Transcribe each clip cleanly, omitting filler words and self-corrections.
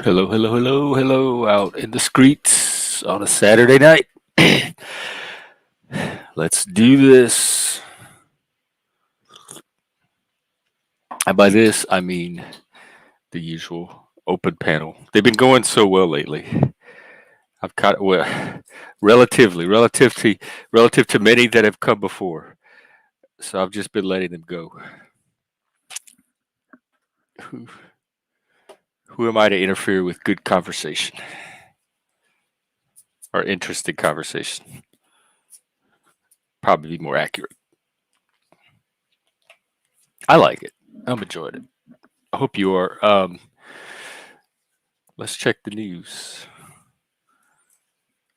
Hello, hello, hello, hello, out in the streets on a Saturday night. Let's do this. And by this, I mean the usual open panel. They've been going so well lately. I've caught well, relative to many that have come before. So I've just been letting them go. Who, who am I to interfere with good conversation or interesting conversation? Probably be more accurate. I like it. I'm enjoying it. I hope you are. Let's check the news.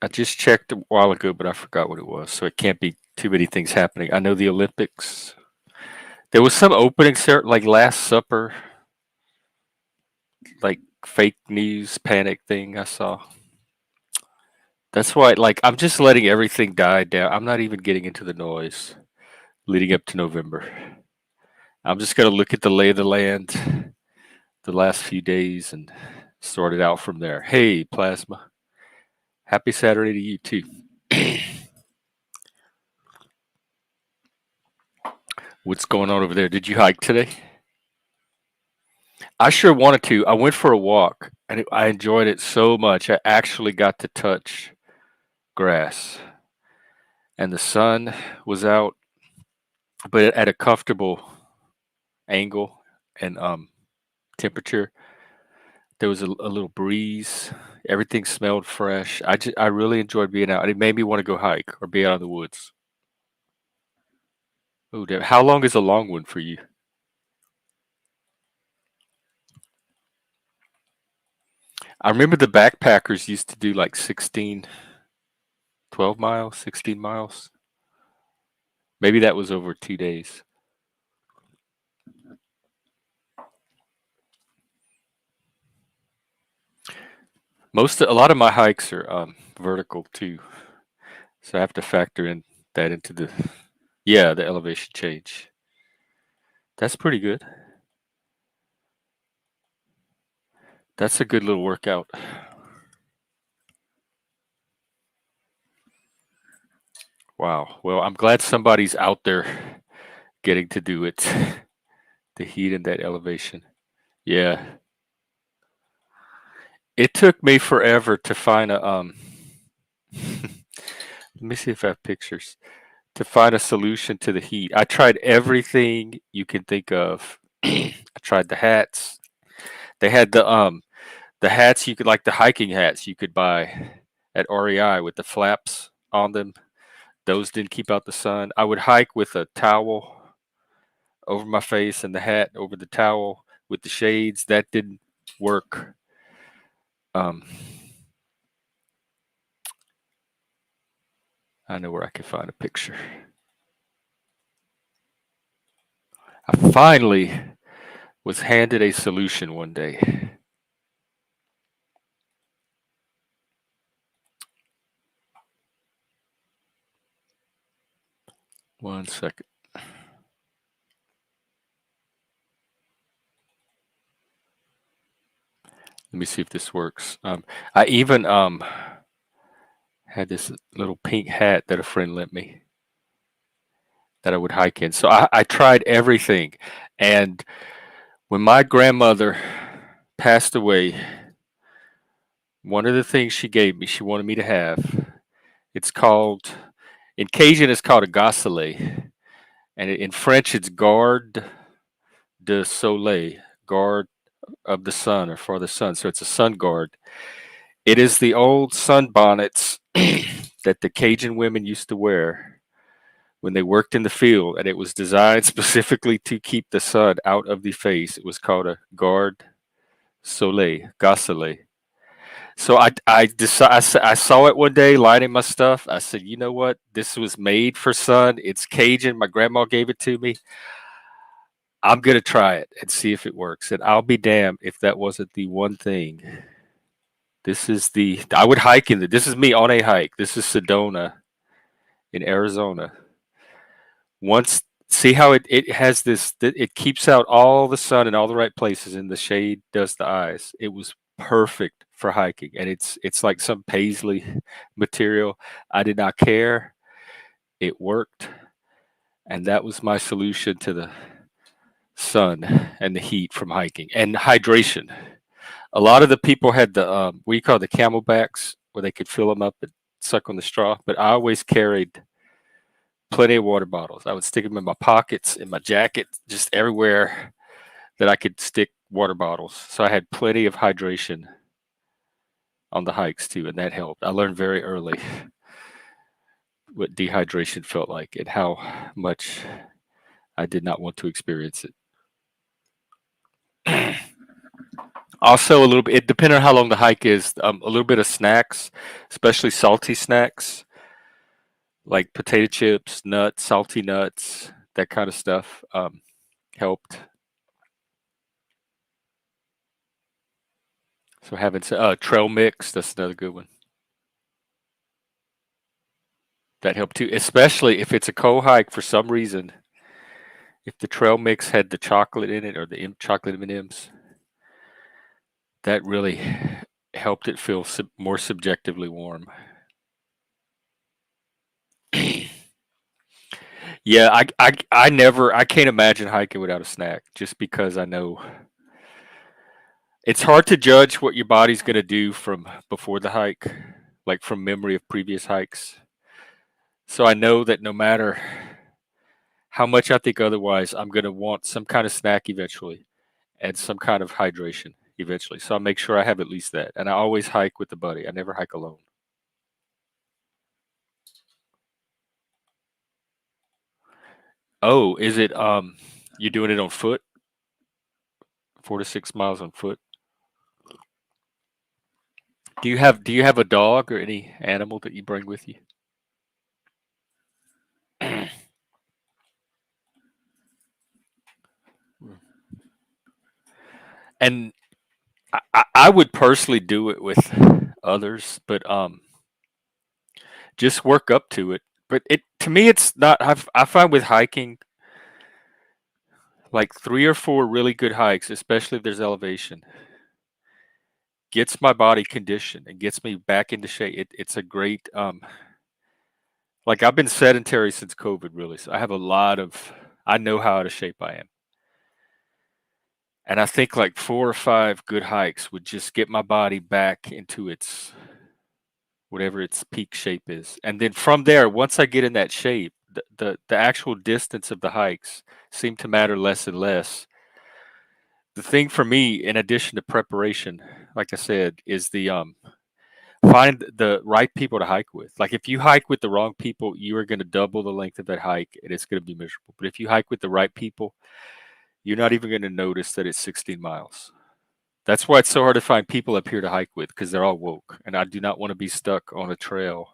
I just checked a while ago, but I forgot what it was. So it can't be too many things happening. I know the Olympics. There was some opening like Last Supper, like fake news panic thing I saw. That's why, like, I'm just letting everything die down. I'm not even getting into the noise leading up to November. I'm just going to look at the lay of the land the last few days and sort it out from there. Hey, Plasma. Happy Saturday to you, too. What's going on over there? Did you hike today? I sure wanted to. I went for a walk and I enjoyed it so much. I actually got to touch grass and the sun was out, but at a comfortable angle and temperature. There was a little breeze. Everything smelled fresh. I really enjoyed being out. It made me want to go hike or be out in the woods. Oh, damn. How long is a long one for you? I remember the backpackers used to do like 16, 12 miles, 16 miles. Maybe that was over 2 days. A lot of my hikes are vertical too, so I have to factor in that into the elevation change. That's pretty good. That's a good little workout. Wow. Well, I'm glad somebody's out there getting to do it. The heat and that elevation. Yeah. It took me forever to find a let me see if I have pictures. To find a solution to the heat. I tried everything you can think of. I tried the hats. They had the hats you could like the hiking hats you could buy at REI with the flaps on them. Those didn't keep out the sun. I would hike with a towel over my face and the hat over the towel with the shades. That didn't work. Um, I know where I can find a picture. I finally was handed a solution one day. One second. Let me see if this works. I even had this little pink hat that a friend lent me that I would hike in. So I tried everything. And when my grandmother passed away, one of the things she gave me, she wanted me to have, it's called, in Cajun, it's called a gosselier. And in French, it's garde de soleil, guard of the sun or for the sun. So it's a sun guard. It is the old sun bonnets that the Cajun women used to wear when they worked in the field, and it was designed specifically to keep the sun out of the face. It was called a garde soleil, gosselier. So I saw it one day lighting my stuff. I said, you know what? This was made for sun. It's Cajun. My grandma gave it to me. I'm gonna try it and see if it works. And I'll be damned if that wasn't the one thing. I would hike this is me on a hike. This is Sedona in Arizona. Once, see how it has it keeps out all the sun in all the right places and the shade does the eyes. It was perfect for hiking, and it's like some paisley material. I did not care. It worked, and that was my solution to the sun and the heat from hiking and hydration. A lot of the people had the what do you call it, the camelbacks, where they could fill them up and suck on the straw. But I always carried plenty of water bottles. I would stick them in my pockets, in my jacket, just everywhere that I could stick water bottles. So I had plenty of hydration on the hikes too, and that helped. I learned very early what dehydration felt like and how much I did not want to experience it. Also, a little bit, it depending on how long the hike is, a little bit of snacks, especially salty snacks like potato chips, nuts, salty nuts, that kind of stuff helped. So having trail mix, that's another good one. That helped too, especially if it's a cold hike for some reason. If the trail mix had the chocolate in it or the chocolate M&Ms, that really helped it feel more subjectively warm. Yeah, I can't imagine hiking without a snack just because I know it's hard to judge what your body's going to do from before the hike, like from memory of previous hikes. So I know that no matter how much I think otherwise, I'm going to want some kind of snack eventually and some kind of hydration eventually. So I make sure I have at least that. And I always hike with a buddy. I never hike alone. Oh, is it you're doing it on foot? 4 to 6 miles on foot? Do you have a dog or any animal that you bring with you? And I would personally do it with others, but just work up to it. But it to me, it's not. I find with hiking, like 3 or 4 really good hikes, especially if there's elevation, gets my body conditioned and gets me back into shape. It's a great like I've been sedentary since COVID, really. So I have a lot of. I know how out of shape I am. And I think like 4 or 5 good hikes would just get my body back into its whatever its peak shape is. And then from there, once I get in that shape, the actual distance of the hikes seem to matter less and less. The thing for me, in addition to preparation, like I said, is the find the right people to hike with. Like if you hike with the wrong people, you are going to double the length of that hike and it's going to be miserable. But if you hike with the right people, you're not even going to notice that it's 16 miles. That's why it's so hard to find people up here to hike with because they're all woke. And I do not want to be stuck on a trail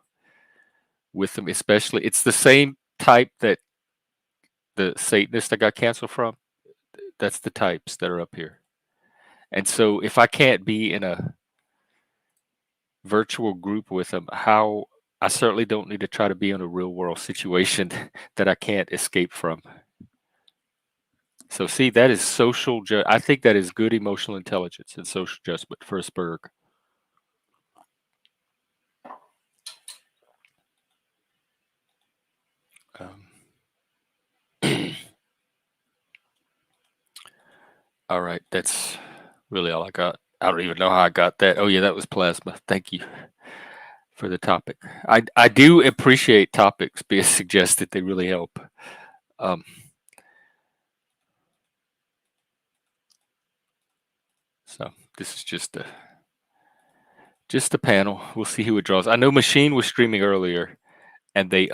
with them, especially. It's the same type that the Satanist I got canceled from. That's the types that are up here. And so if I can't be in a virtual group with them, how I certainly don't need to try to be in a real world situation that I can't escape from. So see, that is I think that is good emotional intelligence and social adjustment for a Spurg. Um, all right, that's really all I got. I don't even know how I got that. Oh yeah, that was plasma. Thank you for the topic. I do appreciate topics being suggested. They really help. Um, so this is just a panel. We'll see who it draws. I know Machine was streaming earlier, and they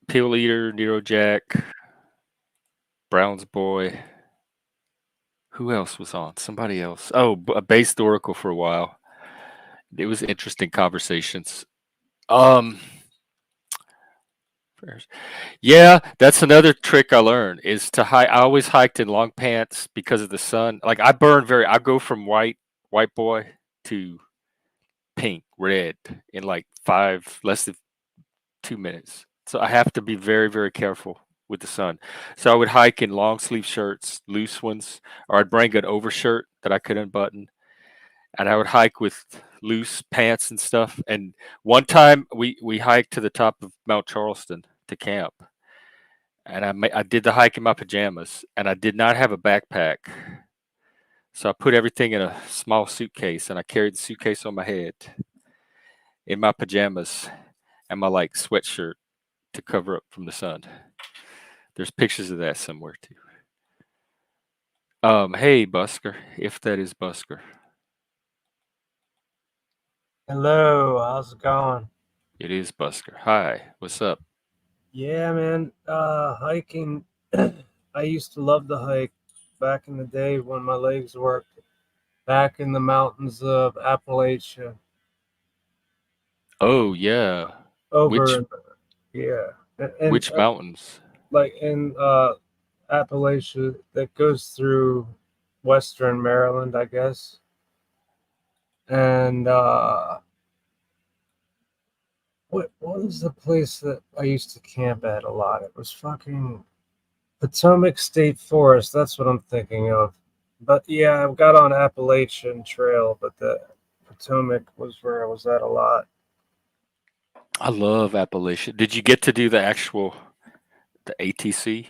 Peel Eater, Nero Jack, Brown's Boy. Who else was on? Somebody else. Oh, a Based Oracle for a while. It was interesting conversations. Um, yeah, that's another trick I learned is to hike. I always hiked in long pants because of the sun. Like I burn I go from white boy to pink, red in like less than 2 minutes. So I have to be very, very careful with the sun. So I would hike in long sleeve shirts, loose ones, or I'd bring an overshirt that I could unbutton, and I would hike with loose pants and stuff. And one time we hiked to the top of Mount Charleston to camp, and I did the hike in my pajamas, and I did not have a backpack. So I put everything in a small suitcase, and I carried the suitcase on my head in my pajamas and my like sweatshirt to cover up from the sun. There's pictures of that somewhere too. Hey Busker, if that is Busker, Hello, how's it going? it is Busker. Hi, what's up? Yeah, man. Hiking. I used to love to hike back in the day when my legs worked. Back in the mountains of Appalachia, Oh yeah, over which in, yeah, and which mountains? like in Appalachia that goes through Western Maryland, I guess. And what was the place that I used to camp at a lot? It was fucking Potomac State Forest, that's what I'm thinking of. But yeah, I got on Appalachian Trail, but the Potomac was where I was at a lot. I love Appalachia. Did you get to do the ATC?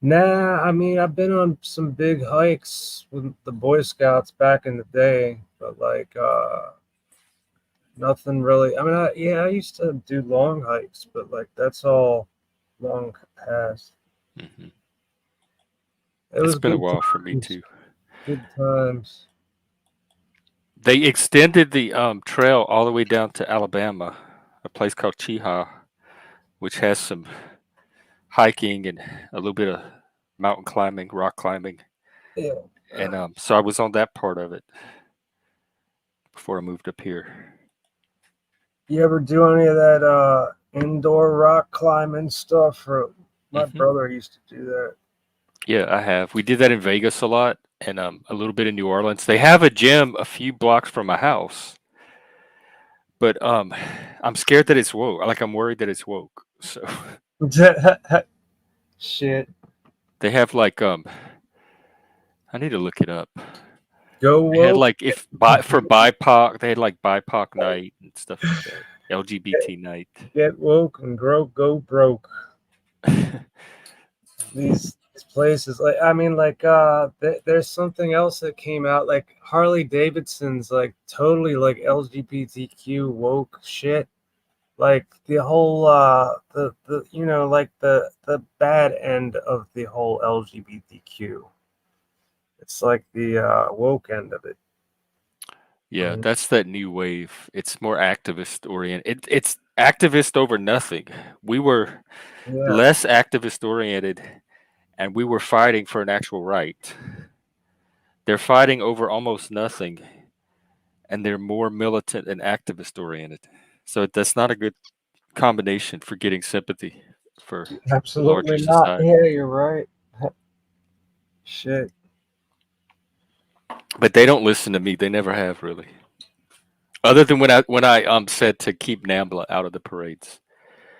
Nah, I mean, I've been on some big hikes with the Boy Scouts back in the day, but like nothing really. I mean, yeah, I used to do long hikes, but like that's all long past. Hmm. It It's was been a good while for me times, too. good times. They extended the trail all the way down to Alabama, a place called Cheehaw, which has some hiking and a little bit of mountain climbing, rock climbing, Yeah. and so I was on that part of it before I moved up here. You ever do any of that indoor rock climbing stuff? Or my Hmm. brother used to do that. Yeah, I have. We did that in Vegas a lot, and a little bit in New Orleans. They have a gym a few blocks from my house, but I'm scared that it's woke. Like I'm worried that it's woke. So Shit. they have like I need to look it up. Go They had woke. like if bi for BIPOC, they had like BIPOC night and stuff like that. Get, LGBT night. get woke and grow go broke. These places, like I mean, like there's something else that came out, like Harley Davidson's, like totally like LGBTQ woke shit. Like the whole the like the bad end of the whole LGBTQ. It's like the woke end of it. Yeah, Um, that's that new wave. It's more activist oriented. It's activist over nothing. We were yeah, less activist oriented and we were fighting for an actual right. They're fighting over almost nothing and they're more militant and activist oriented. So that's not a good combination for getting sympathy for the larger absolutely not. society. Yeah, you're right. Shit. But they don't listen to me. They never have really. Other than when I said to keep NAMBLA out of the parades.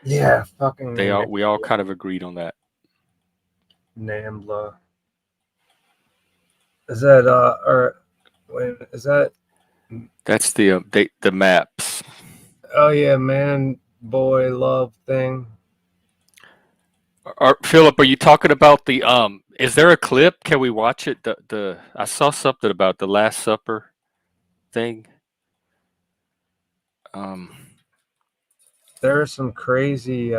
Yeah, fucking We all kind of agreed on that. Nambla. Is that or wait, is that? That's the maps. Oh yeah, man, boy, love thing. Philip, are you talking about the is there a clip? Can we watch it? The I saw something about the Last Supper thing. Um There are some crazy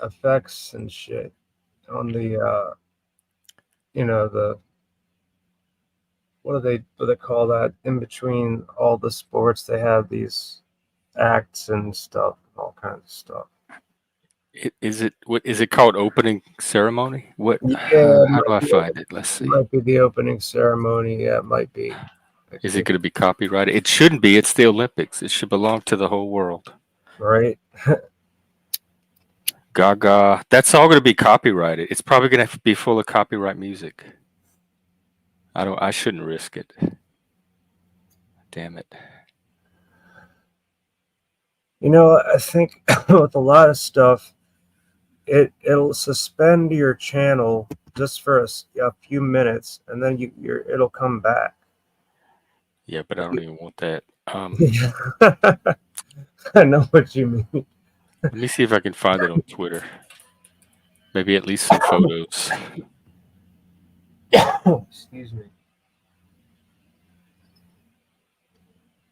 effects and shit on the the what do they call that, in between all the sports they have these acts and stuff, all kinds of stuff. is it what is it called opening ceremony? What Yeah, how do I find it? Let's it see. might be the opening ceremony. Yeah, it might be Is it actually. going to be copyrighted? It shouldn't be. It's the Olympics. It should belong to the whole world. Right. Gaga. That's all going to be copyrighted. It's probably going to be full of copyright music. I shouldn't risk it. Damn it. You know, I think with a lot of stuff, it'll suspend your channel just for a few minutes, and then it'll come back. Yeah, but I don't even want that. Yeah. I know what you mean. Let me see if I can find it on Twitter. Maybe at least some photos. Excuse me.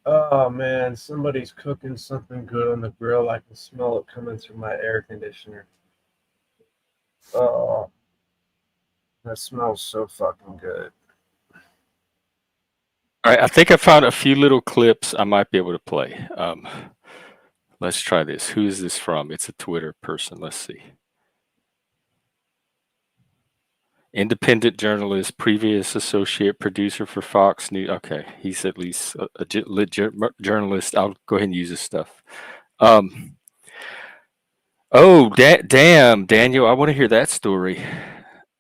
Oh man, somebody's cooking something good on the grill. I can smell it coming through my air conditioner. Oh, that smells so fucking good. All right, I think I found a few little clips I might be able to play. Let's try this. Who is this from? It's a Twitter person. Let's see. Independent journalist, previous associate producer for Fox News. Okay, he's at least a legit journalist. I'll go ahead and use his stuff. Oh, damn, Daniel, I want to hear that story.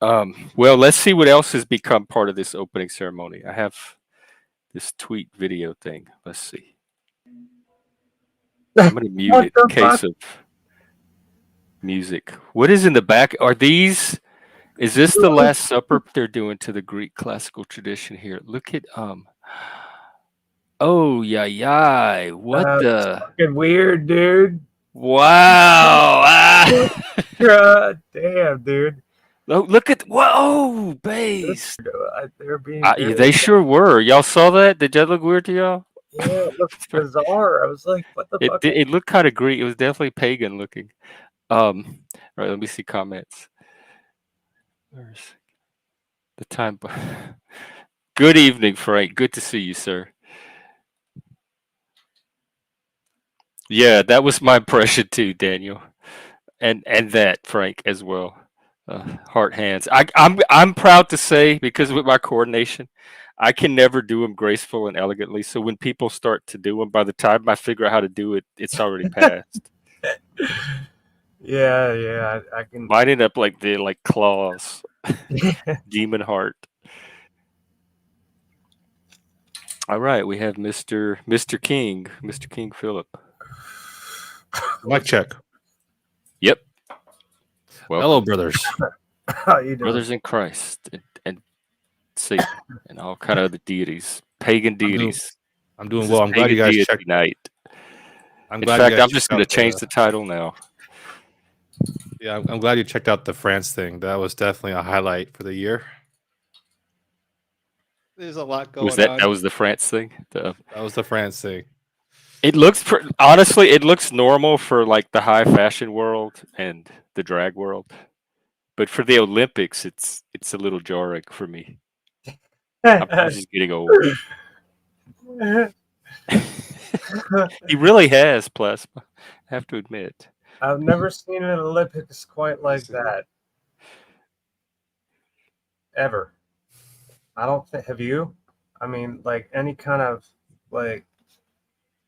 Well, let's see what else has become part of this opening ceremony. I have this tweet video thing. Let's see. I'm going to mute What it the in case fuck? of music. What is in the back? Are these? Is this the Last Supper they're doing to the Greek classical tradition here? Look at Oh yeah. What That's the? fucking weird, dude. Wow! God damn, dude. Look at whoa, base. They're being Yeah, very. they sure were. Y'all saw that? Did that look weird to y'all? Yeah, it looked bizarre. I was like, what the fuck? It looked kind of Greek. It was definitely pagan looking. All right, let me see comments. Where's the time? Good evening, Frank. Good to see you, sir. Yeah, that was my impression too, Daniel, and that Frank as well. Heart hands. I'm proud to say because with my coordination, I can never do them graceful and elegantly. So when people start to do them, by the time I figure out how to do it, it's already passed. Yeah, I can. Mine end up like the claws, demon heart. All right, we have Mr. King, Mr. KingFillip. Mic check. Yep. Hello, Welcome, brothers. How you doing? brothers in Christ, and Satan, and all kind of other deities, pagan deities. I'm doing This well. is I'm glad you pagan guys deity checked. night. I'm In glad you fact, guys I'm just checked going to out change the. the title now. Yeah, I'm glad you checked out the France thing. That was definitely a highlight for the year. There's a lot Was going that on. was the France thing? That was the France thing. It looks honestly, it looks normal for like the high fashion world and the drag world, but for the Olympics, it's a little jarring for me. I'm just getting old. He really has plasma. I have to admit. I've never seen an Olympics quite like that. Ever. I don't think. Have you? I mean, like any kind of like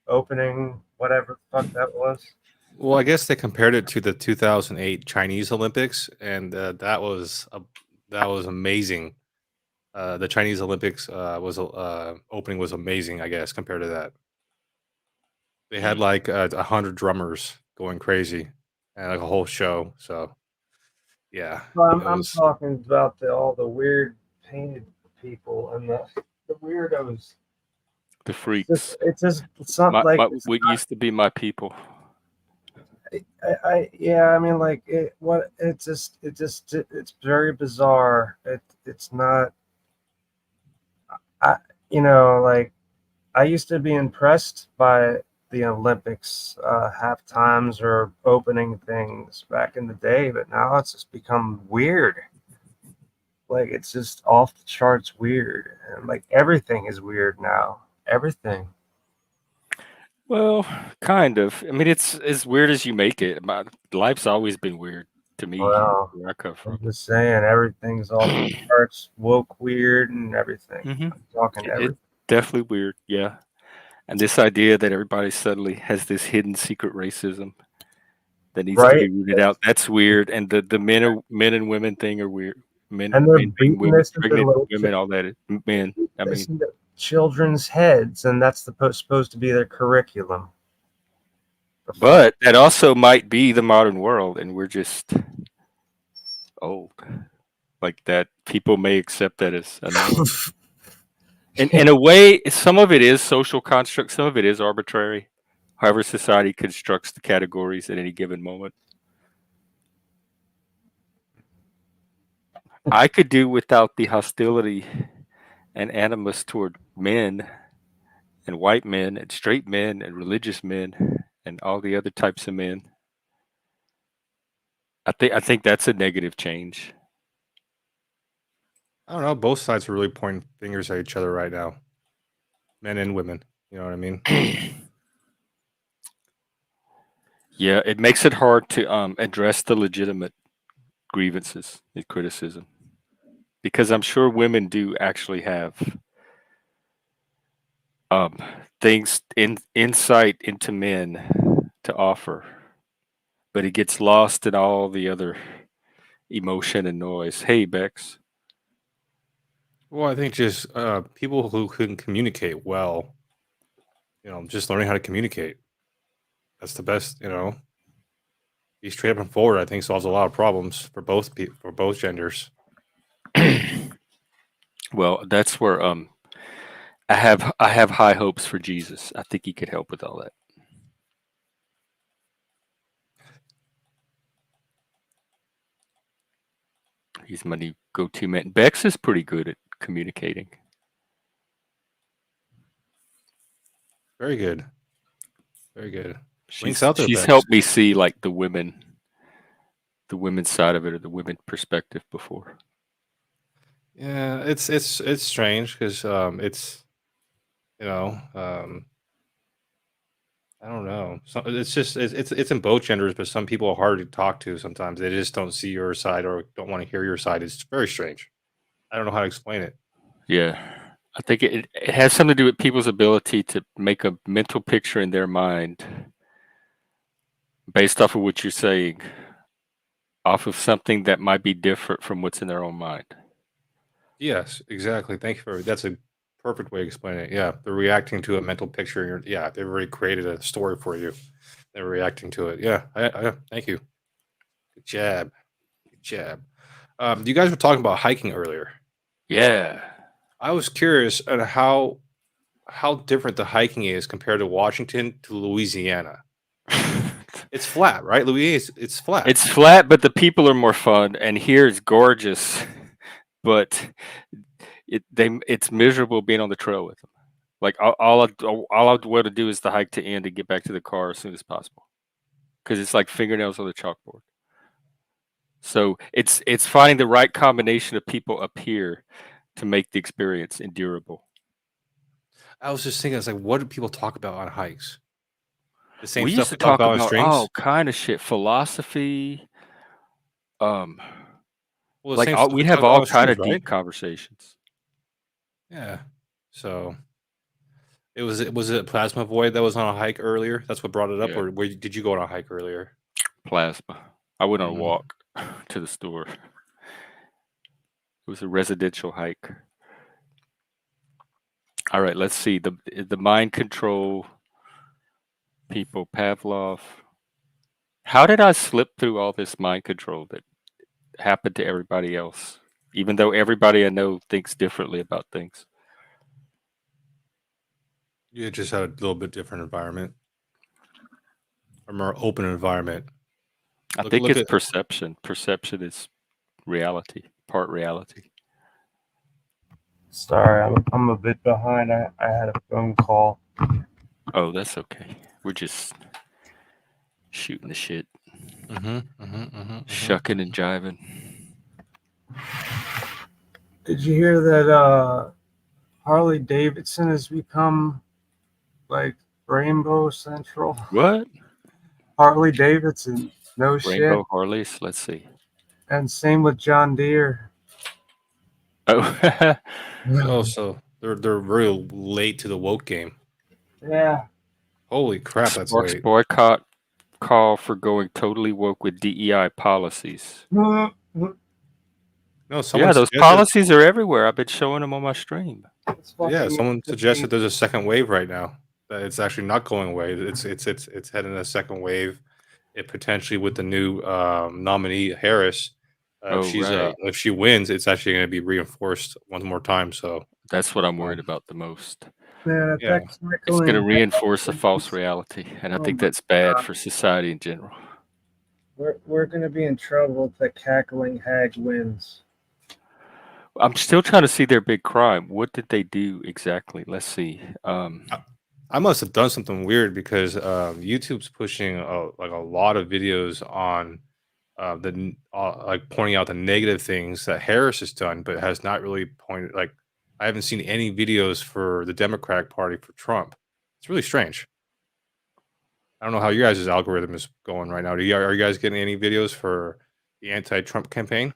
opening, whatever the fuck that was. Well, I guess they compared it to the 2008 Chinese Olympics, and that was amazing. The Chinese Olympics was opening was amazing. I guess compared to that, they had Mm. like 100 drummers going crazy and like a whole show. So yeah, So it I'm was. talking about all the weird painted people and the weirdos. The freaks. It's not like it's What not. used to be my people. Yeah, I mean, like it's very bizarre. It's not. I like I used to be impressed by the Olympics half times or opening things back in the day, but now it's just become weird. Like it's just off the charts weird, and like everything is weird now. Everything. Well, kind of. I mean, it's as weird as you make it. My life's always been weird to me Well, where I come I'm from. just saying everything's off the charts, woke weird, and everything. Hmm. I'm talking It everything. definitely weird, yeah. And this idea that everybody suddenly has this hidden secret racism that needs to be Right? rooted out. That's weird. And the men and women thing are weird. And they're Men being beating women, this into pregnant little women, all that. Men. I mean, this into children's heads, and that's supposed to be their curriculum. But that also might be the modern world, and we're just old. Like that, people may accept that as a norm. In a way, some of it is social construct, some of it is arbitrary. However, society constructs the categories at any given moment. I could do without the hostility and animus toward men and white men and straight men and religious men and all the other types of men. I think that's a negative change. I don't know. Both sides are really pointing fingers at each other right now, men and women. You know what I mean? Yeah, it makes it hard to address the legitimate grievances and criticism because I'm sure women do actually have things insight into men to offer, but it gets lost in all the other emotion and noise. Hey, Bex. Well, I think just people who can communicate well, just learning how to communicate. That's the best, Be straight up and forward, I think, solves a lot of problems for both genders. Well, that's where I have high hopes for Jesus. I think he could help with all that. He's my new go-to man. Bex is pretty good at communicating. Very good. Very good. Links out there, She's Bex. helped me see like the women's side of it or the women perspective before. Yeah, it's strange because it's I don't know. So it's just it's in both genders, but some people are hard to talk to sometimes. They just don't see your side or don't want to hear your side. It's very strange. I don't know how to explain it. Yeah. I think it has something to do with people's ability to make a mental picture in their mind based off of what you're saying, off of something that might be different from what's in their own mind. Yes, exactly. Thank you for that's a perfect way to explain it. Yeah, they're reacting to a mental picture. Yeah, they've already created a story for you. They're reacting to it. Yeah, I thank you. Good job. Good job. You guys were talking about hiking earlier. Yeah. I was curious on how different the hiking is compared to Washington to Louisiana. It's flat, right? Louisiana, it's flat. It's flat, but the people are more fun, and here it's gorgeous, but it's miserable being on the trail with them. Like all I want to do is to hike to end and get back to the car as soon as possible, because it's like fingernails on the chalkboard. So it's finding the right combination of people up here to make the experience endurable. I was just thinking, it's like, what do people talk about on hikes? The same We used stuff to we talk talk about on about streams. all kind of shit, philosophy. Well, the Like same stuff we we'd talk have about all on kind streams, of right? deep conversations. Yeah. So was it Plasma Void that was on a hike earlier? That's what brought it up, Yeah. or did you go on a hike earlier? Plasma. I went on a Mhm. walk to the store. It was a residential hike. All right, let's see the mind control people. Pavlov. How did I slip through all this mind control that happened to everybody else, even though everybody I know thinks differently about things? You just had a little bit different environment, a more open environment. I think it's perception. Perception is reality, part reality. Sorry, I'm a bit behind. I had a phone call. Oh, that's okay. We're just shooting the shit, shucking and jiving. Did you hear that Harley Davidson has become like Rainbow Central? What? Harley Davidson, no Rainbow shit. Harleys? Let's see. And same with John Deere. Oh, Oh, so they're real late to the woke game. Yeah. Holy crap, that's Sparks late. boycott call for going totally woke with DEI policies. No, Yeah, someone those suggested. policies are everywhere. I've been showing them on my stream. Yeah, someone suggested there's a second wave right now. that it's actually not going away. It's heading a second wave. It potentially with the new nominee Harris, Oh, right. if she wins, it's actually going to be reinforced one more time. So That's what I'm worried um, about the most. Man, if yeah, that It's going to cackling reinforce a hag false wins, reality, and I oh think my that's bad god, for society in general. we're gonna be in trouble if the cackling hag wins. I'm still trying to see their big crime. What did they do exactly? Let's see. I, I must have done something weird because YouTube's pushing like a lot of videos on like pointing out the negative things that Harris has done, but has not really pointed like I haven't seen any videos for the Democratic Party for Trump. It's really strange. I don't know how you guys' algorithm is going right now. Are you guys getting any videos for the anti-Trump campaign?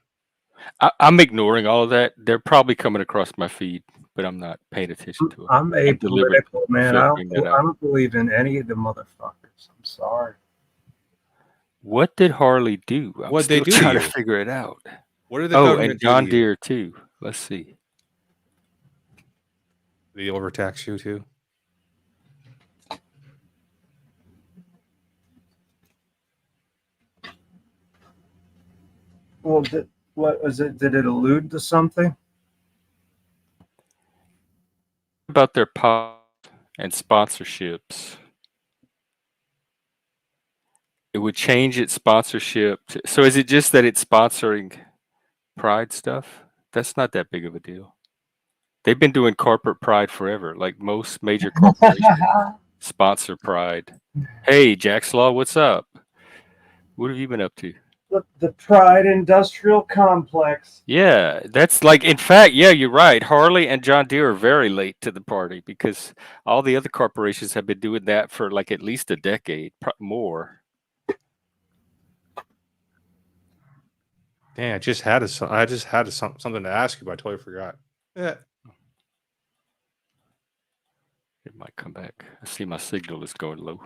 I'm ignoring all of that. They're probably coming across my feed, but I'm not paying attention to them. I'm I'm deliberately apolitical, man. filtering that I out. don't believe in any of the motherfuckers. I'm sorry. What did Harley do? I'm What'd they still do to trying to you? figure it out. What did the Oh, and government do to John you? Deere too. Let's see. They overtax you too? Well, what was it? Did it allude to something? About their pop and sponsorships. It would change its sponsorship. So is it just that it's sponsoring Pride stuff? That's not that big of a deal. They've been doing corporate Pride forever. Like most major corporations sponsor Pride. Hey, Jack's Law, what's up? What have you been up to? The Pride Industrial Complex. Yeah, that's like, in fact, yeah, you're right. Harley and John Deere are very late to the party because all the other corporations have been doing that for like at least a decade, more. Dang, something to ask you, but I totally forgot. Yeah. It might come back. I see my signal is going low.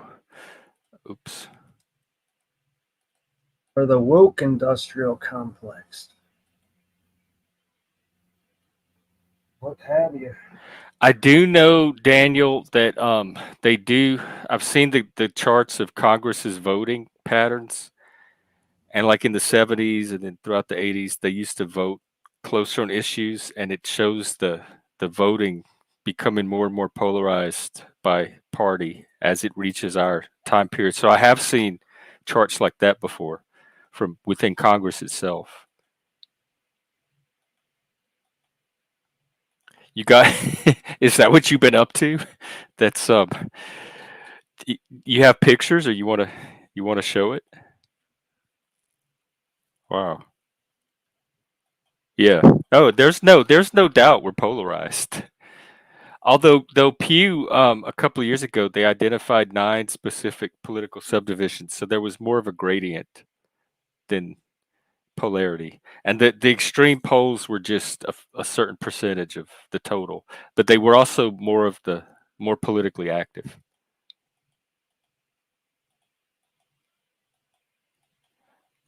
Oops. Or the woke industrial complex. What have you? I do know, Daniel, that they do. I've seen the charts of Congress's voting patterns, and like in the 70s and then throughout the 80s, they used to vote closer on issues, and it shows the voting becoming more and more polarized by party as it reaches our time period. So I have seen charts like that before from within Congress itself. You got is that what you've been up to? That's you have pictures or you want to show it? Wow. Yeah. Oh, there's no doubt we're polarized. Although though Pew a couple of years ago they identified 9 specific political subdivisions, so there was more of a gradient than polarity. And the extreme poles were just a certain percentage of the total, but they were also more politically active.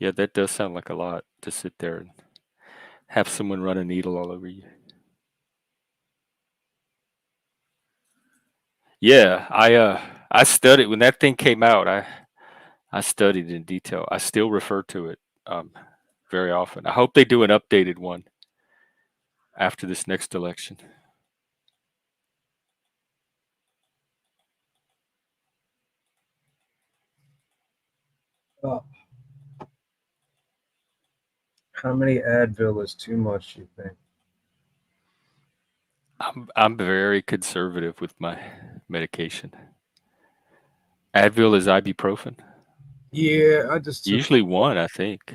Yeah, that does sound like a lot to sit there and have someone run a needle all over you. Yeah, I studied when that thing came out. I studied in detail. I still refer to it very often. I hope they do an updated one after this next election. Oh, how many Advil is too much, you think? I'm very conservative with my medication. Advil is ibuprofen. Yeah, I just took Usually one, I think.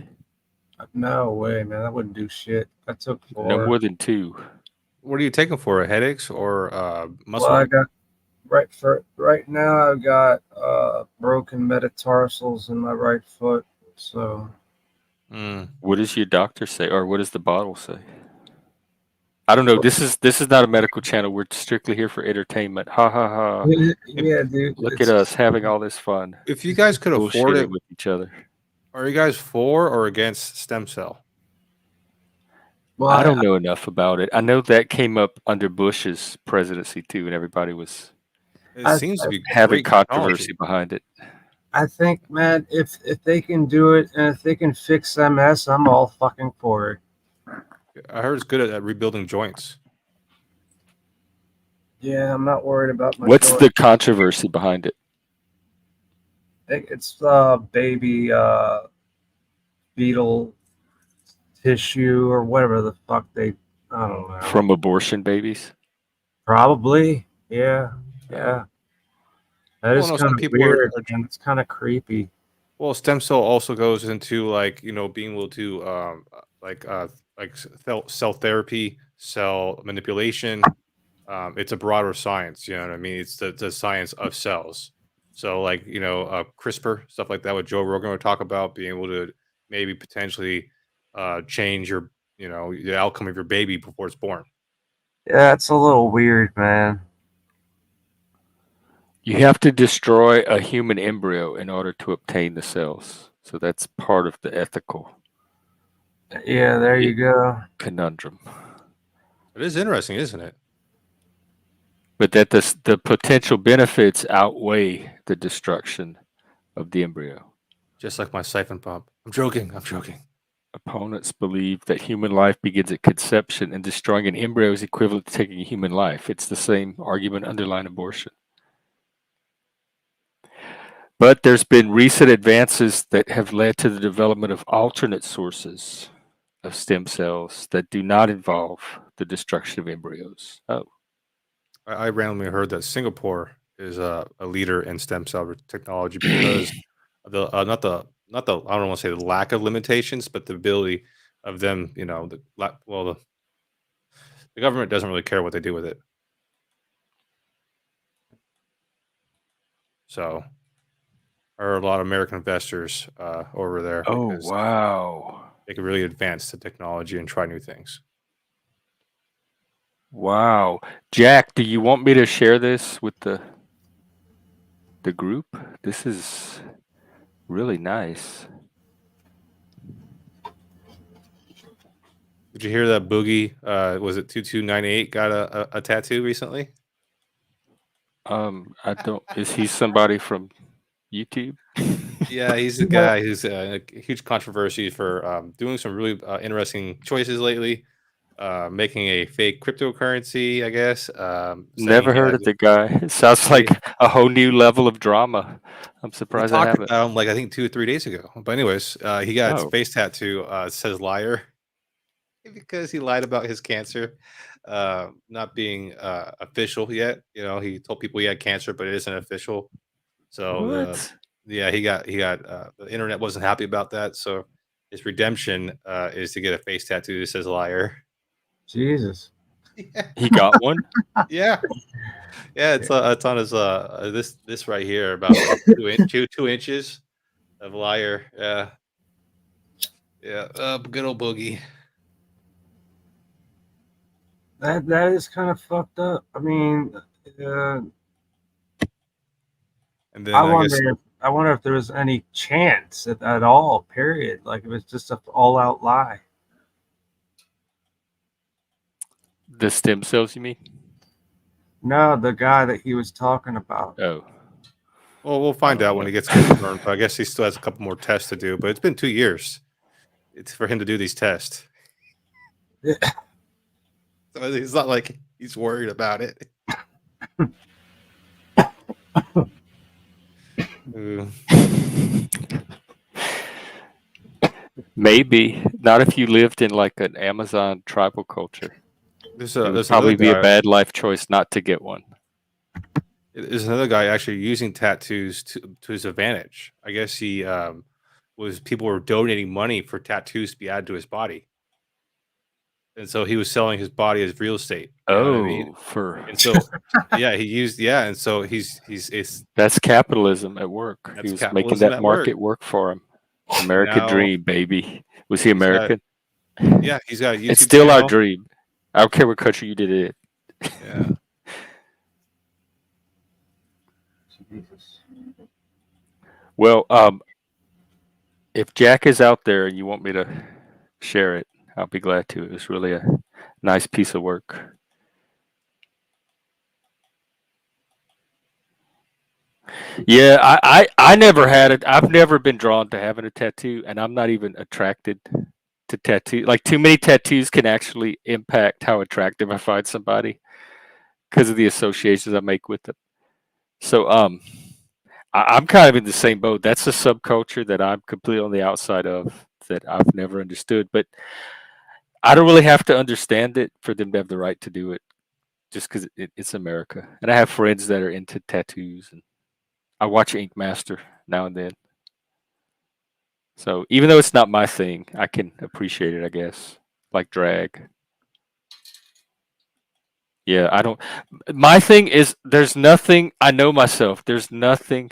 no way, man. That wouldn't do shit. I took No 4. more than 2. What are you taking for? Headaches or Well, muscle I ache? got right now. I've got broken metatarsals in my right foot. So Mm. What does your doctor say, or what does the bottle say? I don't know. This is not a medical channel. We're strictly here for entertainment. Ha ha ha. yeah, dude. Look at us having all this fun, If you guys could afford bullshitting it, with each other. are you guys for or against stem cell? Well, I don't know enough about it. I know that came up under Bush's presidency too, and everybody was It I, seems to be having great technology. controversy behind it. I think, man, if they can do it and if they can fix MS, I'm all fucking for it. I heard it's good at rebuilding joints. Yeah, I'm not worried about my What's joint. the controversy behind it? It's baby fetal tissue or whatever the fuck they. I don't know. From abortion babies? Probably. Yeah. Yeah. That Well, is no, kind some of people are, weird, and it's kind of creepy. well, stem cell also goes into like being able to cell therapy, cell manipulation. It's a broader science. You know what I mean? It's the science of cells. So like CRISPR stuff like that. What Joe Rogan would talk about being able to maybe potentially change your the outcome of your baby before it's born. Yeah, it's a little weird, man. You have to destroy a human embryo in order to obtain the cells. So that's part of the ethical Yeah, there you go. conundrum. It is interesting, isn't it? But that the potential benefits outweigh the destruction of the embryo. Just like my siphon pump. I'm joking. I'm joking. Opponents believe that human life begins at conception and destroying an embryo is equivalent to taking a human life. It's the same argument underlying abortion. But there's been recent advances that have led to the development of alternate sources of stem cells that do not involve the destruction of embryos. Oh, I randomly heard that Singapore is a leader in stem cell technology because of the not the I don't want to say the lack of limitations, but the ability of them. The government doesn't really care what they do with it. So there are a lot of American investors over there oh because wow. they can really advance the technology and try new things. Wow. Jack, do you want me to share this with the group? This is really nice. Did you hear that Boogie? Was it 2298 got a tattoo recently? I don't. Is he somebody from YouTube? Yeah, he's the guy who's a huge controversy for doing some really interesting choices lately. Making a fake cryptocurrency, I guess. Saying Never he heard had of the guy. It sounds like a whole new level of drama. I'm we surprised I talked haven't. about him like I think 2 or 3 days ago. But anyways, he got his Oh, face tattoo. It says liar because he lied about his cancer not being official yet. He told people he had cancer, but it isn't official. So what? the internet wasn't happy about that. So his redemption is to get a face tattoo that says liar. Jesus. He got one? Yeah. Yeah, it's on his this right here about like 2 inches of liar. Yeah. Yeah. Good old Boogie. That is kind of fucked up. I mean, And then I guess I wonder if there was any chance at all. Period. Like it was just a all out lie. The stem cells, you mean? No, the guy that he was talking about. Oh, well we'll find I out don't when know. he gets confirmed. But I guess he still has a couple more tests to do. But it's been 2 years. It's for him to do these tests. Yeah. So it's not like he's worried about it. Maybe not if you lived in like an Amazon tribal culture. There's It would another probably be a guy. bad life choice not to get one. There's another guy actually using tattoos to his advantage. I guess he people were donating money for tattoos to be added to his body. And so he was selling his body as real estate. You know what I mean? And so and so it's that's capitalism at work. that's He was making capitalism that at work. market work for him. And American now dream, baby. Was he he's got American? he's got a YouTube It's still our channel. dream. I don't care what country you did it. Yeah. Jesus. Well, if Jack is out there and you want me to share it, I'll be glad to. It was really a nice piece of work. Yeah, I never had it. I've never been drawn to having a tattoo, and I'm not even attracted to tattoo. Like too many tattoos can actually impact how attractive I find somebody because of the associations I make with them. So I'm kind of in the same boat. That's a subculture that I'm completely on the outside of that I've never understood. But I don't really have to understand it for them to have the right to do it, just because it's America. And I have friends that are into tattoos, and I watch Ink Master now and then. So even though it's not my thing, I can appreciate it, I guess. Like drag. Yeah, I don't. My thing is, there's nothing. I know myself. There's nothing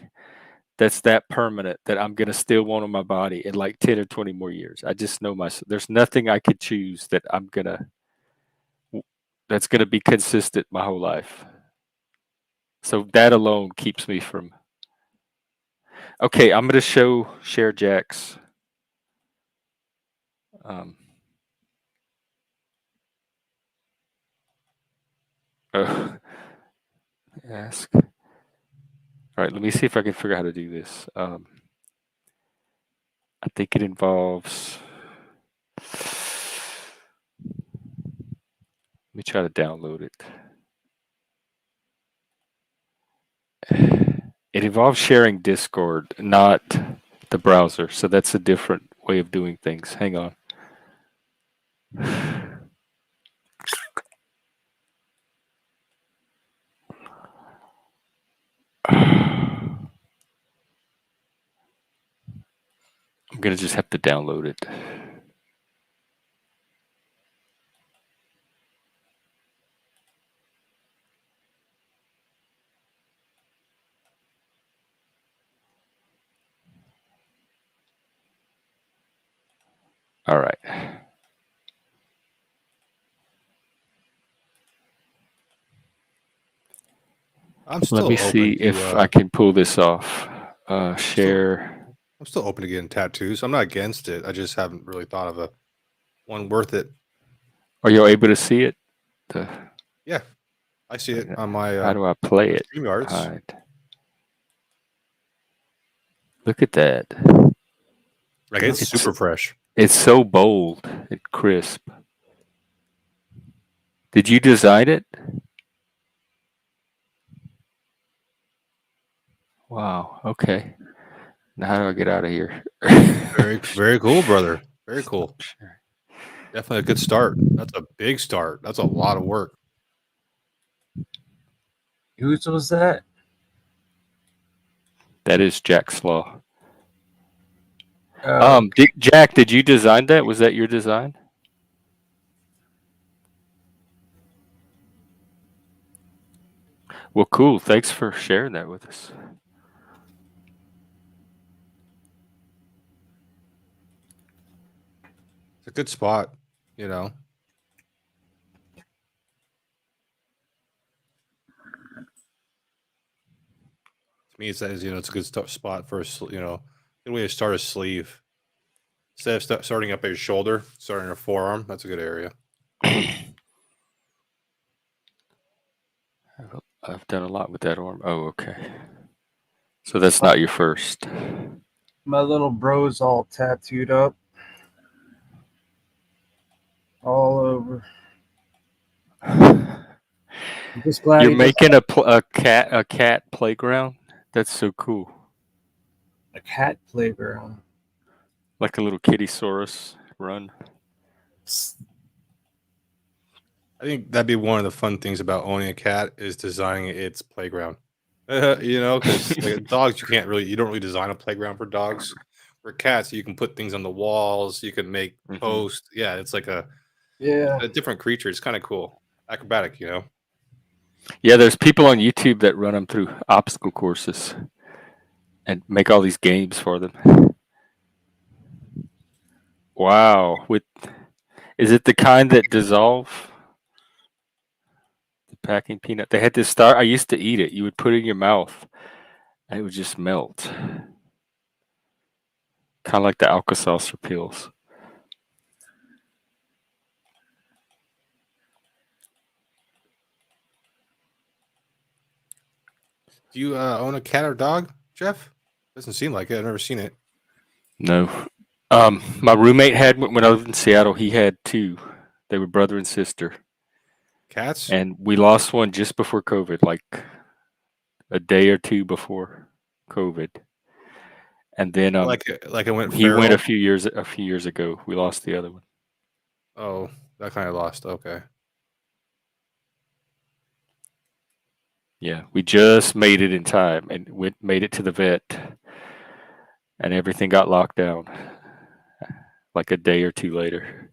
that's that permanent that I'm gonna still want on my body in like 10 or 20 more years. I just know myself. There's nothing I could choose that that's gonna be consistent my whole life. So that alone keeps me from. Okay, I'm gonna share Jack's. Um, oh, ask. All right, let me see if I can figure out how to do this. I think it involves. Let me try to download it. It involves sharing Discord, not the browser. So that's a different way of doing things. Hang on. I'm going to just have to download it. All right. I'm Let me still see open if to I can pull this off. still Share. I'm still open to getting tattoos. I'm not against it. I just haven't really thought of a one worth it. Are you able to see it? The, Yeah, I see it on my how do I play it? StreamYards. Hide. Look at that. Like it's That's super fresh. It's so bold and crisp. Did you design it? Wow. Okay. Now how do I get out of here? Very cool, brother. Very Stop cool. sharing. Definitely a good start. That's a big start. That's a lot of work. whose was that? That is Jack's law. Oh, Jack, did you design that? Was that your design? Well, cool. Thanks for sharing that with us. It's a good spot, you know. To me, it's it's a good spot for good way to start a sleeve. Instead of starting up at your shoulder, starting your forearm, that's a good area. I've done a lot with that arm. Oh, okay. So that's my, not your first. my little bro's all tattooed up all over. I'm just glad You're he doesn't making a cat playground. That's so cool. have a cat playground. Like a little kittysaurus run. I think that'd be one of the fun things about owning a cat is designing its playground. Because like dogs, you don't really design a playground for dogs. For cats, you can put things on the walls, you can make Hmm. posts. Yeah, it's like Yeah. a different creature. It's kind of cool, acrobatic. Yeah, there's people on YouTube that run them through obstacle courses and make all these games for them. Wow. Is it the kind that dissolve? The packing peanut. They had this star. I used to eat it. You would put it in your mouth and it would just melt. Kind of like the Alka-Seltzer pills. Do you own a cat or dog, Jeff? Doesn't seem like it. I've never seen it. No. My roommate had when I lived in Seattle. He had two. They were brother and sister, Cats? and we lost one just before COVID, like a day or two before COVID. And then Like it went he went feral? a few years ago. We lost the other one. Oh, that kind of lost. Okay. Yeah, we just made it in time and made it to the vet, and everything got locked down like a day or two later.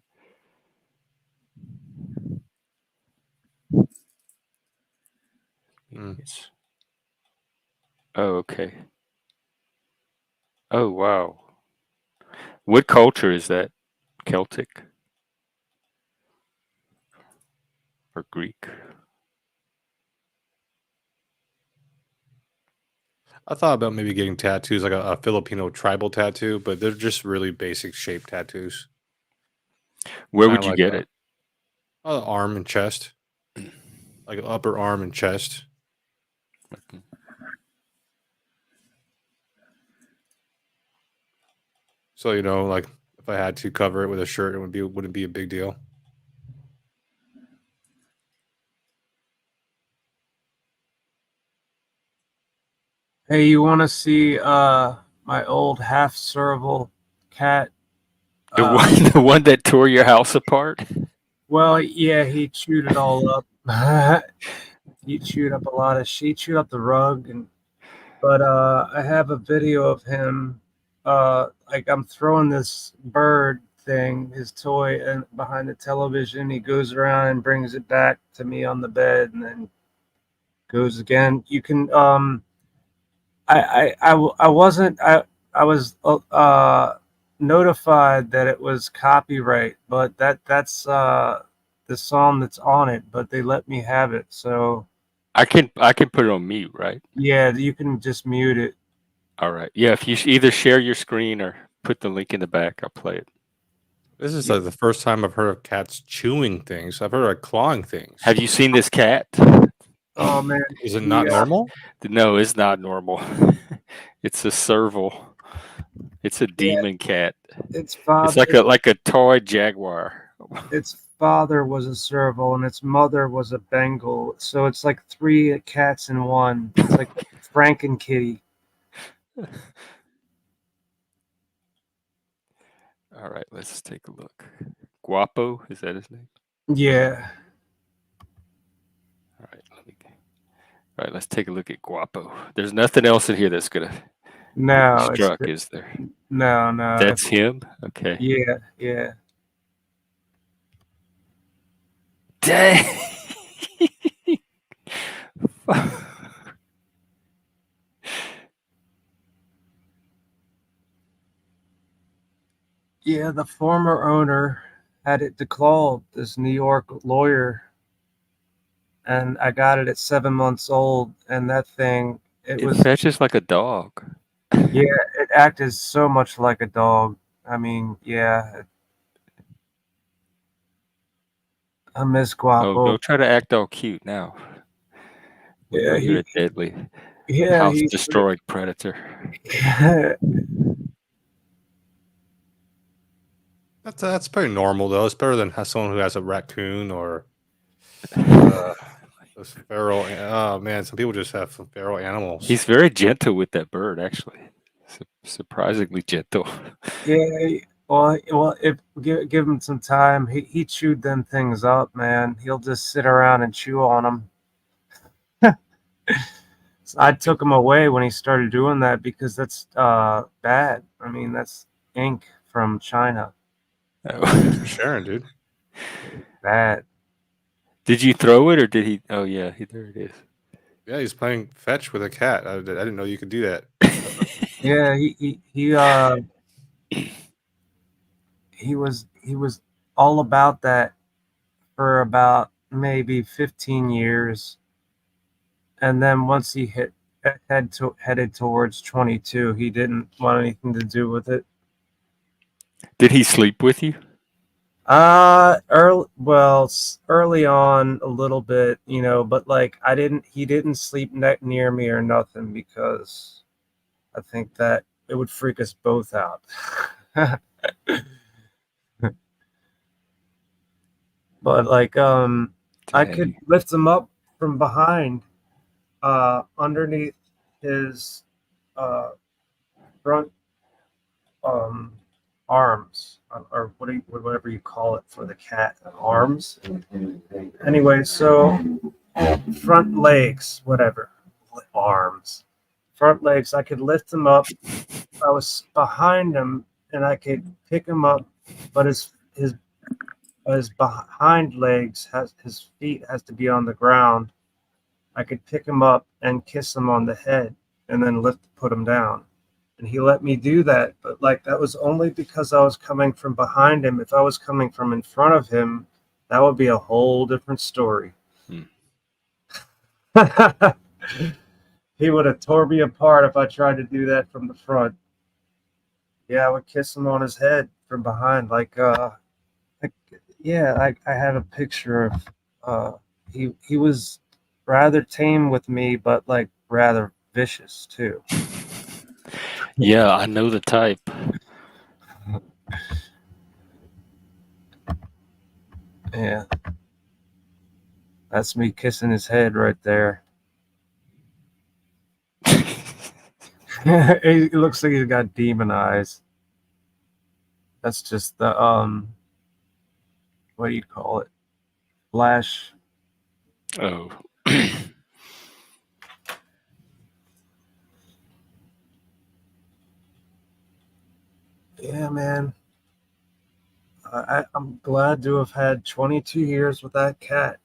Hmm. It's, oh, okay. Oh, wow. What culture is that? Celtic or Greek? I thought about maybe getting tattoos, like a Filipino tribal tattoo, but they're just really basic shape tattoos. Where Kind would of you like get it? arm and chest, like upper arm and chest. So like if I had to cover it with a shirt, wouldn't be a big deal. Hey, you want to see my old half serval cat? The one, the one that tore your house apart? Well, yeah, he chewed it all up. He chewed up a lot of She chewed up the rug, but I have a video of him. Like I'm throwing this bird thing, his toy, and behind the television, he goes around and brings it back to me on the bed, and then goes again. You can I wasn't I was notified that it was copyright, but that's the song that's on it, but they let me have it. So I can put it on mute, right? yeah, you can just mute it. All right. Yeah, if you either share your screen or put the link in the back, I'll play it. This is Yeah. like the first time I've heard of cats chewing things. I've heard of clawing things. Have you seen this cat? Oh man, Is it not yeah, normal? No, it's not normal. It's a serval. It's a yeah. demon cat. Its It's father, like a toy jaguar. its father was a serval, and its mother was a Bengal. So it's like three cats in one. It's like Franken Kitty. All right, let's take a look. Guapo, is that his name? Yeah. All right, all right, let's take a look at Guapo. There's nothing else in here that's gonna get me No, struck, is there? no. That's him? Okay. Yeah. Dang. Yeah, the former owner had it declawed, this New York lawyer, and I got it at 7 months old, and that thing, It fetches like a dog. yeah, it acted so much like a dog. I mean, yeah, I miss Oh, Guapo. don't try to act all cute now. We know Yeah, you're a deadly house he's destroying predator. That's pretty normal though. It's better than someone who has a raccoon or those feral. Oh man, some people just have some feral animals. He's very gentle with that bird, actually. Surprisingly gentle. yeah. Well, if give him some time, he chewed them things up, man. He'll just sit around and chew on them. I took him away when he started doing that because that's bad. I mean, that's ink from China. Thanks for sharing, dude. Bad. Did you throw it or did he? Oh, yeah, there it is. Yeah, he's playing fetch with a cat. I didn't know you could do that. Yeah, he was all about that for about maybe 15 years, and then once he headed towards 22, he didn't want anything to do with it. Did he sleep with you? Early on a little bit, you know, but like he didn't sleep near me or nothing because I think that it would freak us both out. But like, I could Dang. lift him up from behind, underneath his, uh, front, um, arms, or whatever you call it for the cat, arms. Anyway, so front legs, whatever, arms, front legs. I could lift him up. I was behind him, and I could pick him up, but his behind legs has his feet has to be on the ground. I could pick him up and kiss him on the head, and then put him down. And he let me do that, but like that was only because I was coming from behind him. If I was coming from in front of him, that would be a whole different story. Hmm. He would have tore me apart if I tried to do that from the front. Yeah, I would kiss him on his head from behind, like yeah, I have a picture of he was rather tame with me, but like rather vicious too. Yeah, I know the type. Yeah, that's me kissing his head right there. He looks like he's got demon eyes. That's just the what do you call it? Flash. Oh. Yeah, man. I'm glad to have had 22 years with that cat.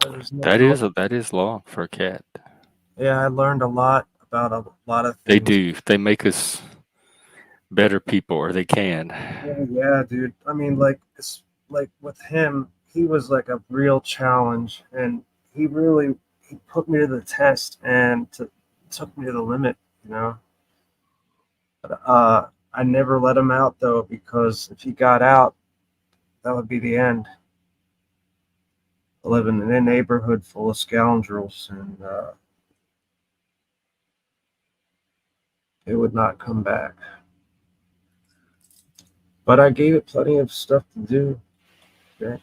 There's nothing. That is long for a cat. Yeah, I learned a lot about a lot of They things. do. They make us better people, or they can. Yeah, dude. I mean, like it's like with him, he was like a real challenge, and he put me to the test and took me to the limit. You know, but I never let him out though because if he got out, that would be the end. Living in a neighborhood full of scoundrels, and it would not come back. But I gave it plenty of stuff to do. Okay?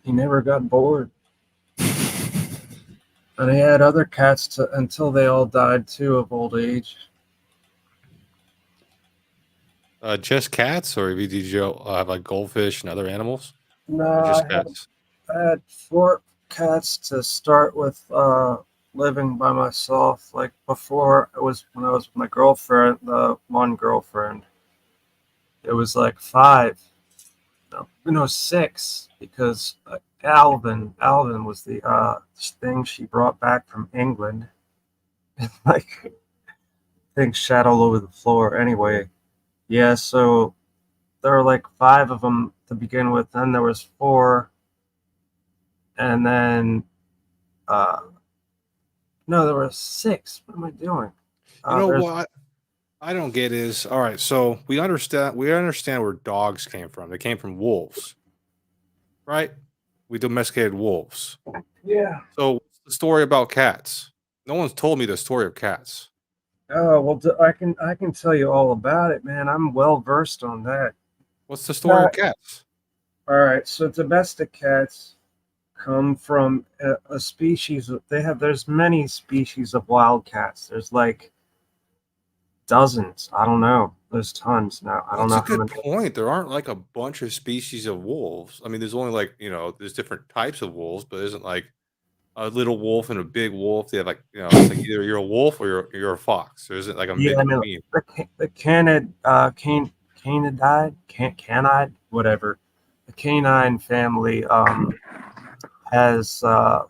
He never got bored. And he had other cats until they all died too of old age. Just cats, or did you have like goldfish and other animals, No, or just cats? I had four cats to start with, living by myself. Like before, it was when I was with my girlfriend, the one girlfriend. It was like five, no, six, because Alvin was the thing she brought back from England. Like things shat all over the floor. Anyway, yeah, so there were like five of them to begin with. Then there was four, and then uh, no, there were six. What am I doing? You know There's what I don't get is, all right. So we understand where dogs came from. They came from wolves, right? We domesticated wolves. yeah. So what's the story about cats? No one's told me the story of cats. Oh well, I can tell you all about it, man. I'm well versed on that. What's the story of cats? All right, so domestic cats come from a species. There's many species of wild cats. There's like dozens. I don't know. There's tons now. I don't That's a know how good many. point. There aren't like a bunch of species of wolves. I mean, there's only like, there's different types of wolves, but isn't like a little wolf and a big wolf. They have like, it's like either you're a wolf or you're a fox. There isn't like a Yeah, mid I mean between. the canide, whatever. The canine family has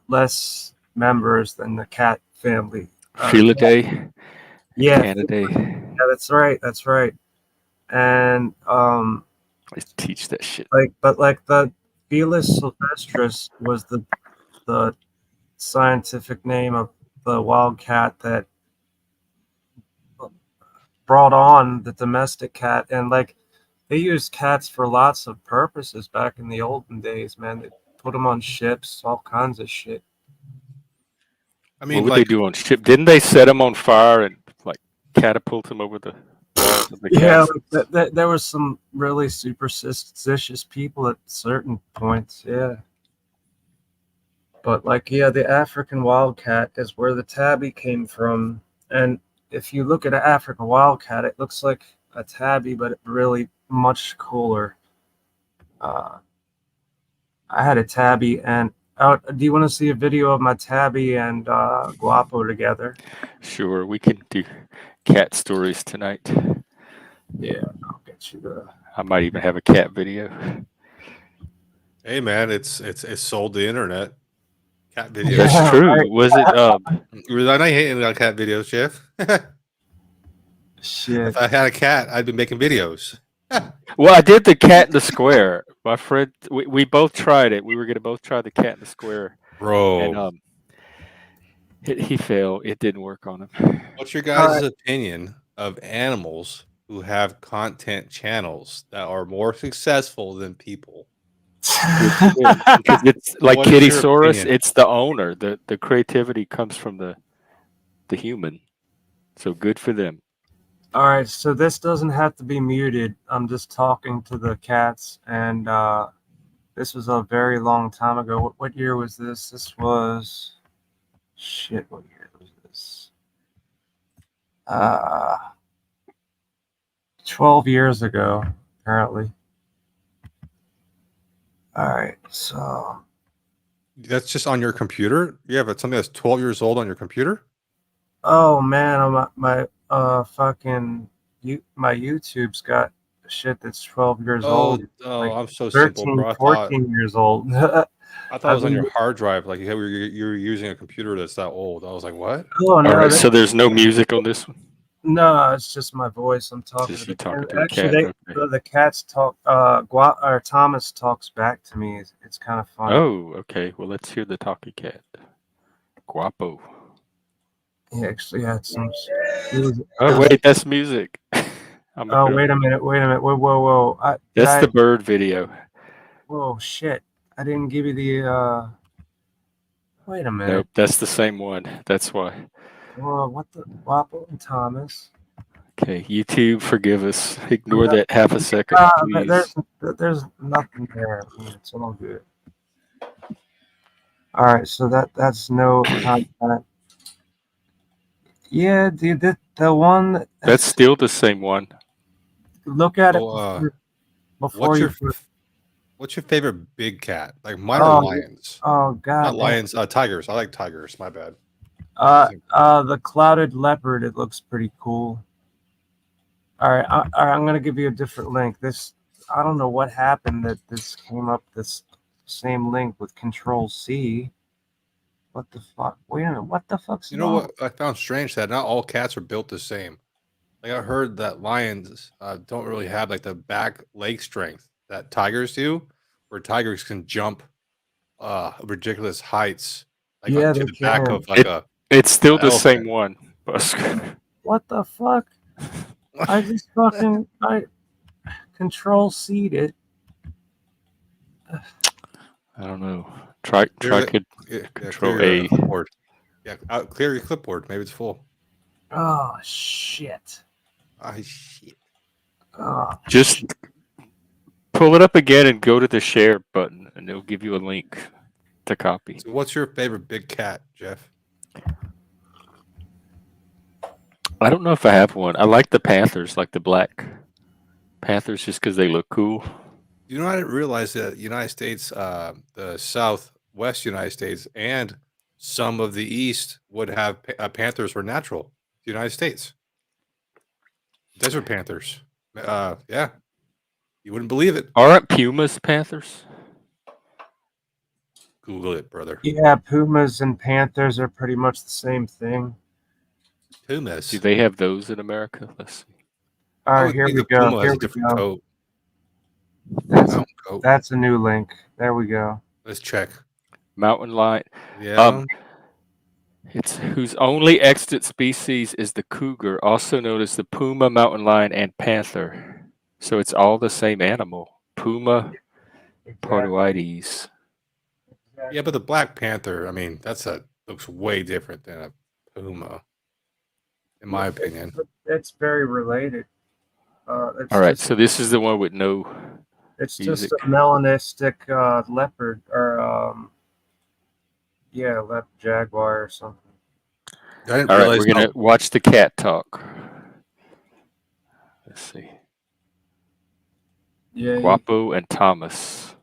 less members than the cat family. Felidae, Yeah, Canidae. yeah, that's right. That's right. And I teach that shit. like the Felis sylvestris was the scientific name of the wild cat that brought on the domestic cat, and like they used cats for lots of purposes back in the olden days, man. They put them on ships, all kinds of shit. I What mean, would they like, do on ship? Didn't they set them on fire and like catapult them over the walls of the Yeah, castle? like there was some really superstitious people at certain points. Yeah, but like, yeah, the African wildcat is where the tabby came from, and if you look at an African wildcat, it looks like a tabby, but really much cooler. Uh, I had a tabby, and do you want to see a video of my tabby and Guapo together? Sure, we can do cat stories tonight. Yeah, I'll get you the. I might even have a cat video. hey man, it's sold the internet. Cat videos. That's Yeah, true. right. Was it? I'm not hating on cat videos, Jeff. Shit. If I had a cat, I'd be making videos. Well, I did the cat in the square. My friend, we both tried it. We were gonna both try the cat in the square, and Bro, he failed. It didn't work on him. what's your All guys' right. opinion of animals who have content channels that are more successful than people? Good for them, because it's like What is your Kittysaurus. opinion? It's the owner. The creativity comes from the human. So good for them. All right, so this doesn't have to be muted. I'm just talking to the cats, and this was a very long time ago. What year was this? This was shit. What year was this? 12 years ago, apparently. All right, so That's just on your computer? You have something that's 12 years old on your computer? oh man, my fucking my YouTube's got shit that's 12 years old. Like I'm so simple, 13, bro. 14 years old. I thought it was on been- your hard drive. Like you were using a computer that's that old. I was like, what? Oh All no, right. So there's no music on this one. no, it's just my voice. I'm talking Just to you talking and to a actually cat. they Okay. the cats talk or Thomas talks back to me. It's kind of funny. Oh, okay. Well, let's hear the talkie cat. Guapo. He actually had some it was, Oh wait, that's music. I'm a oh girl. wait a minute, whoa. That's the bird video. Whoa shit. I didn't give you the wait a minute. Nope, that's the same one. That's why. Whoa, what the Wapo and Thomas? Okay, YouTube, forgive us. Ignore that half a second, please. There's nothing there. It's all good. All right, so that's no content. Yeah, dude, the one. That's still the same one. Look at it So, before what's you. your favorite big cat? Like mine are lions. Oh God. Not lions, tigers. I like tigers. My bad. The clouded leopard. It looks pretty cool. All right, I'm gonna give you a different link. I don't know what happened that this came up this same link with Control C. What the fuck? Wait a minute. What the fuck's You know wrong? what I found strange? That not all cats are built the same. Like I heard that lions don't really have like the back leg strength that tigers do, where tigers can jump ridiculous heights, like Yeah, to they the back can. of like a It's still the same elephant. one, Busk. What the fuck? I just fucking Control C'd it. I don't know. Try Control clear A. your clipboard. Yeah, clear your clipboard. Maybe it's full. Oh shit. Ah, shit. Oh, Just shit. pull it up again and go to the share button, and it'll give you a link to copy. So what's your favorite big cat, Jeff? I don't know if I have one. I like the panthers, like the black panthers, just because they look cool. You know, I didn't realize that United States, the Southwest United States, and some of the East would have panthers were natural. The United States, desert panthers. Yeah, you wouldn't believe it. Aren't pumas panthers? Google it, brother. Yeah, pumas and panthers are pretty much the same thing. Pumas. Do they have those in America? Let's see. All I right, would here think we the go. puma Here has a we different go. coat. Mountain coat. That's a new link. There we go. Let's check. Mountain lion. Yeah. It's whose only extant species is the cougar, also known as the puma, mountain lion, and panther. So it's all the same animal. Puma Exactly. pardoides. Yeah, but the Black Panther, I mean, looks way different than a puma, in my opinion. It's very related. All right, so this is the one with no It's music. just a melanistic leopard or jaguar or something. I didn't All right, realize we're gonna watch the cat talk. Let's see. Yeah, Guapo and Thomas.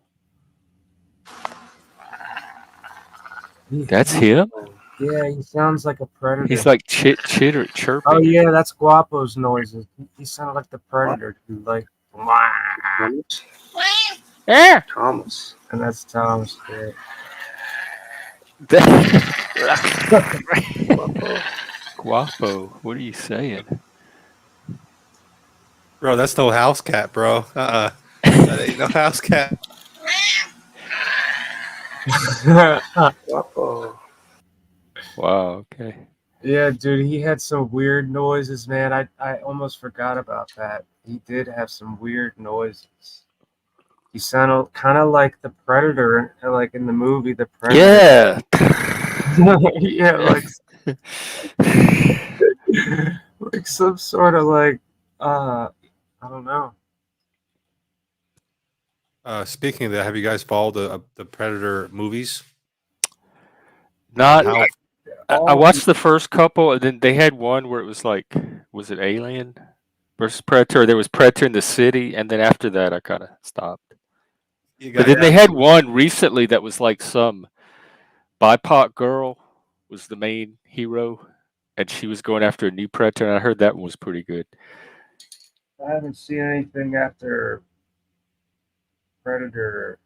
That's him? Yeah, he sounds like a predator. He's like chirping. Oh yeah, that's Guapo's noises. He sounded like the predator, dude. Like Yeah. Thomas, and that's Thomas. Yeah. Guapo, what are you saying? bro, that's no house cat, bro. That ain't no house cat. Guapo. Wow, okay. Yeah, dude, he had some weird noises, man. I almost forgot about that. He did have some weird noises. He sounded kind of like the Predator, like in the movie The Predator. Yeah. Yeah, like some sort of like I don't know. Speaking of that, have you guys followed the Predator movies? Not. How I watched the first couple, and then they had one where it was like, was it Alien versus Predator? There was Predator in the city, and then after that, I kind of stopped. you But got then they had one recently that was like some BIPOC girl was the main hero, and she was going after a new Predator, and I heard that one was pretty good. I haven't seen anything after Predator.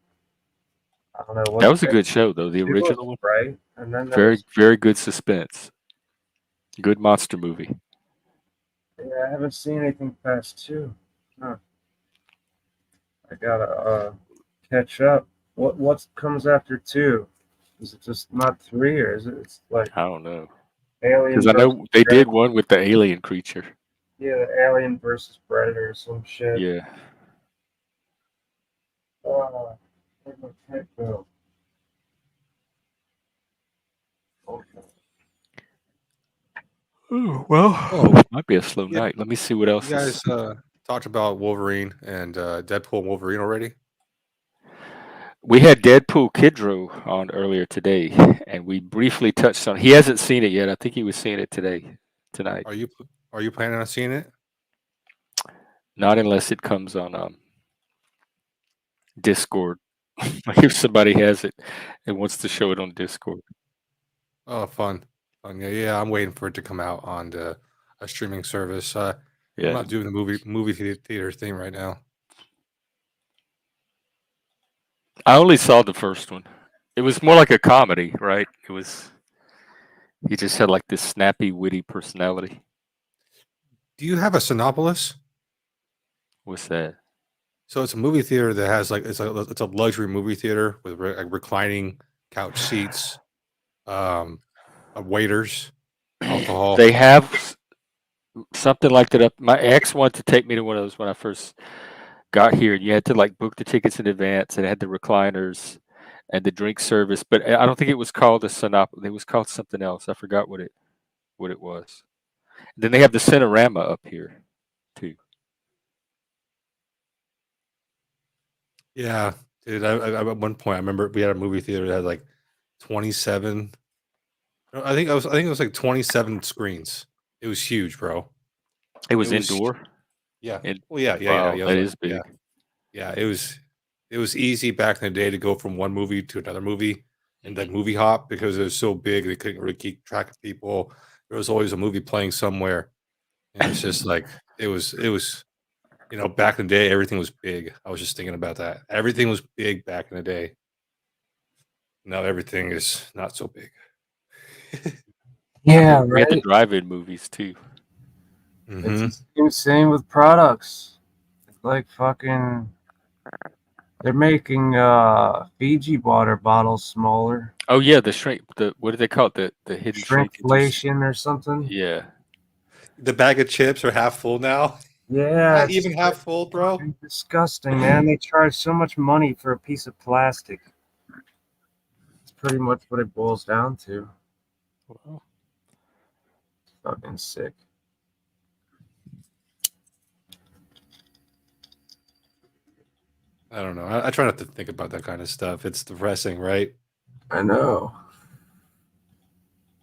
I don't know. That was a good show, though. The original one, right? And then very good suspense. Good monster movie. I haven't seen anything past 2. Huh. I gotta catch up. What comes after 2? Is it just not 3, or is it? It's like I don't know. Alien. Because I know they did one with the alien creature. Yeah, the Alien versus Predator or some shit. Yeah. Where'd my cat go? Okay. Oh, well, it might be a slow Yeah. night. Let me see what else you is. guys talked about Wolverine and Deadpool and Wolverine already? We had Deadpool Kidro on earlier today, and we briefly touched on. He hasn't seen it yet. I think he was seeing it tonight. Are you planning on seeing it? Not unless it comes on Discord. Like if somebody has it and wants to show it on Discord. Oh, fun. Yeah, I'm waiting for it to come out on a streaming service. I'm Yeah. not doing the movie theater thing right now. I only saw the first one. It was more like a comedy, right? He just had like this snappy, witty personality. Do you have a Sinopolis? What's that? So it's a movie theater that has like it's a luxury movie theater with reclining couch seats, waiters, alcohol. They have something like that up. My ex wanted to take me to one of those when I first got here. You had to like book the tickets in advance, and it had the recliners and the drink service. But I don't think it was called a Sinopolis. It was called something else. I forgot what it was. Then they have the Cinerama up here too. Yeah, dude. At one point, I remember we had a movie theater that had like 27. I think it was like 27 screens. It was huge, bro. It was indoor. Yeah. It, Well, yeah. wow, that is big. Yeah. It was easy back in the day to go from one movie to another movie and like movie hop because it was so big they couldn't really keep track of people. There was always a movie playing somewhere, and it's just like it was. Back in the day, everything was big. I was just thinking about that. Everything was big back in the day. Now everything is not so big. Yeah, We had the right. drive-in movies too. Mhm. It's insane with products. It's like fucking They're making Fiji water bottles smaller. Oh yeah, the shrink. What do they call it? The hidden shrinkage. Shrinkflation or something. Yeah. The bag of chips are half full now. Yeah, Not it's even half full, bro. fucking disgusting, man. They charge so much money for a piece of plastic. It's pretty much what it boils down to. Well, It's fucking sick. I don't know. I try not to think about that kind of stuff. It's depressing, right? I know.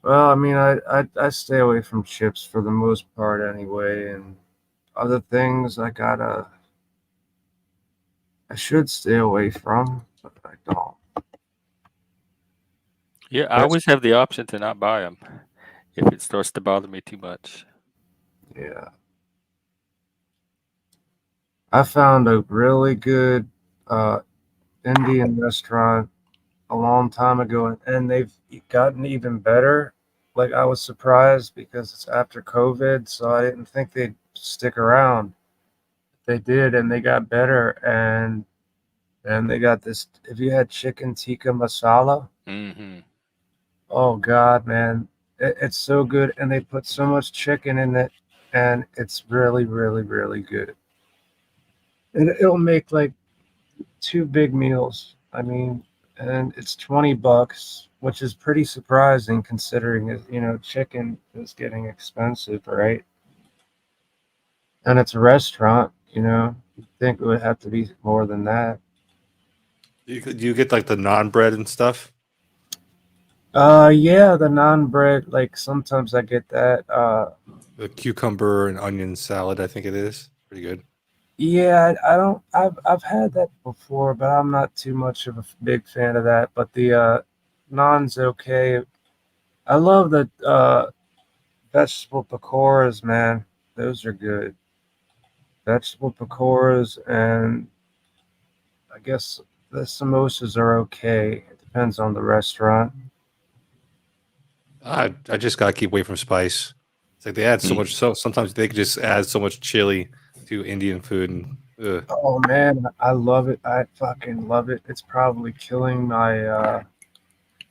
Well, I mean, I stay away from chips for the most part anyway, and other things I should stay away from, but I don't. yeah, I always have the option to not buy them if it starts to bother me too much. Yeah. I found a really good Indian restaurant a long time ago, and they've gotten even better. Like I was surprised because it's after COVID, so I didn't think they'd stick around. They did, and they got better. And they got this. If you had chicken tikka masala, Mm-hmm. oh God, man, it's so good, and they put so much chicken in it, and it's really, really, really good. And it'll make like two big meals. I mean, and it's $20, which is pretty surprising considering it, chicken is getting expensive, right? And it's a restaurant, you'd think it would have to be more than that. Do you get like the non bread and stuff? Yeah, the non bread, like sometimes I get that. The cucumber and onion salad, I think it is. Pretty good. Yeah, I don't. I've had that before, but I'm not too much of a big fan of that. But the non's okay. I love the vegetable pakoras, man. Those are good. Vegetable pakoras, and I guess the samosas are okay. It depends on the restaurant. I just gotta keep away from spice. It's like they add so much. So sometimes they could just add so much chili to Indian food, and Oh man, I love it. I fucking love it. It's probably killing my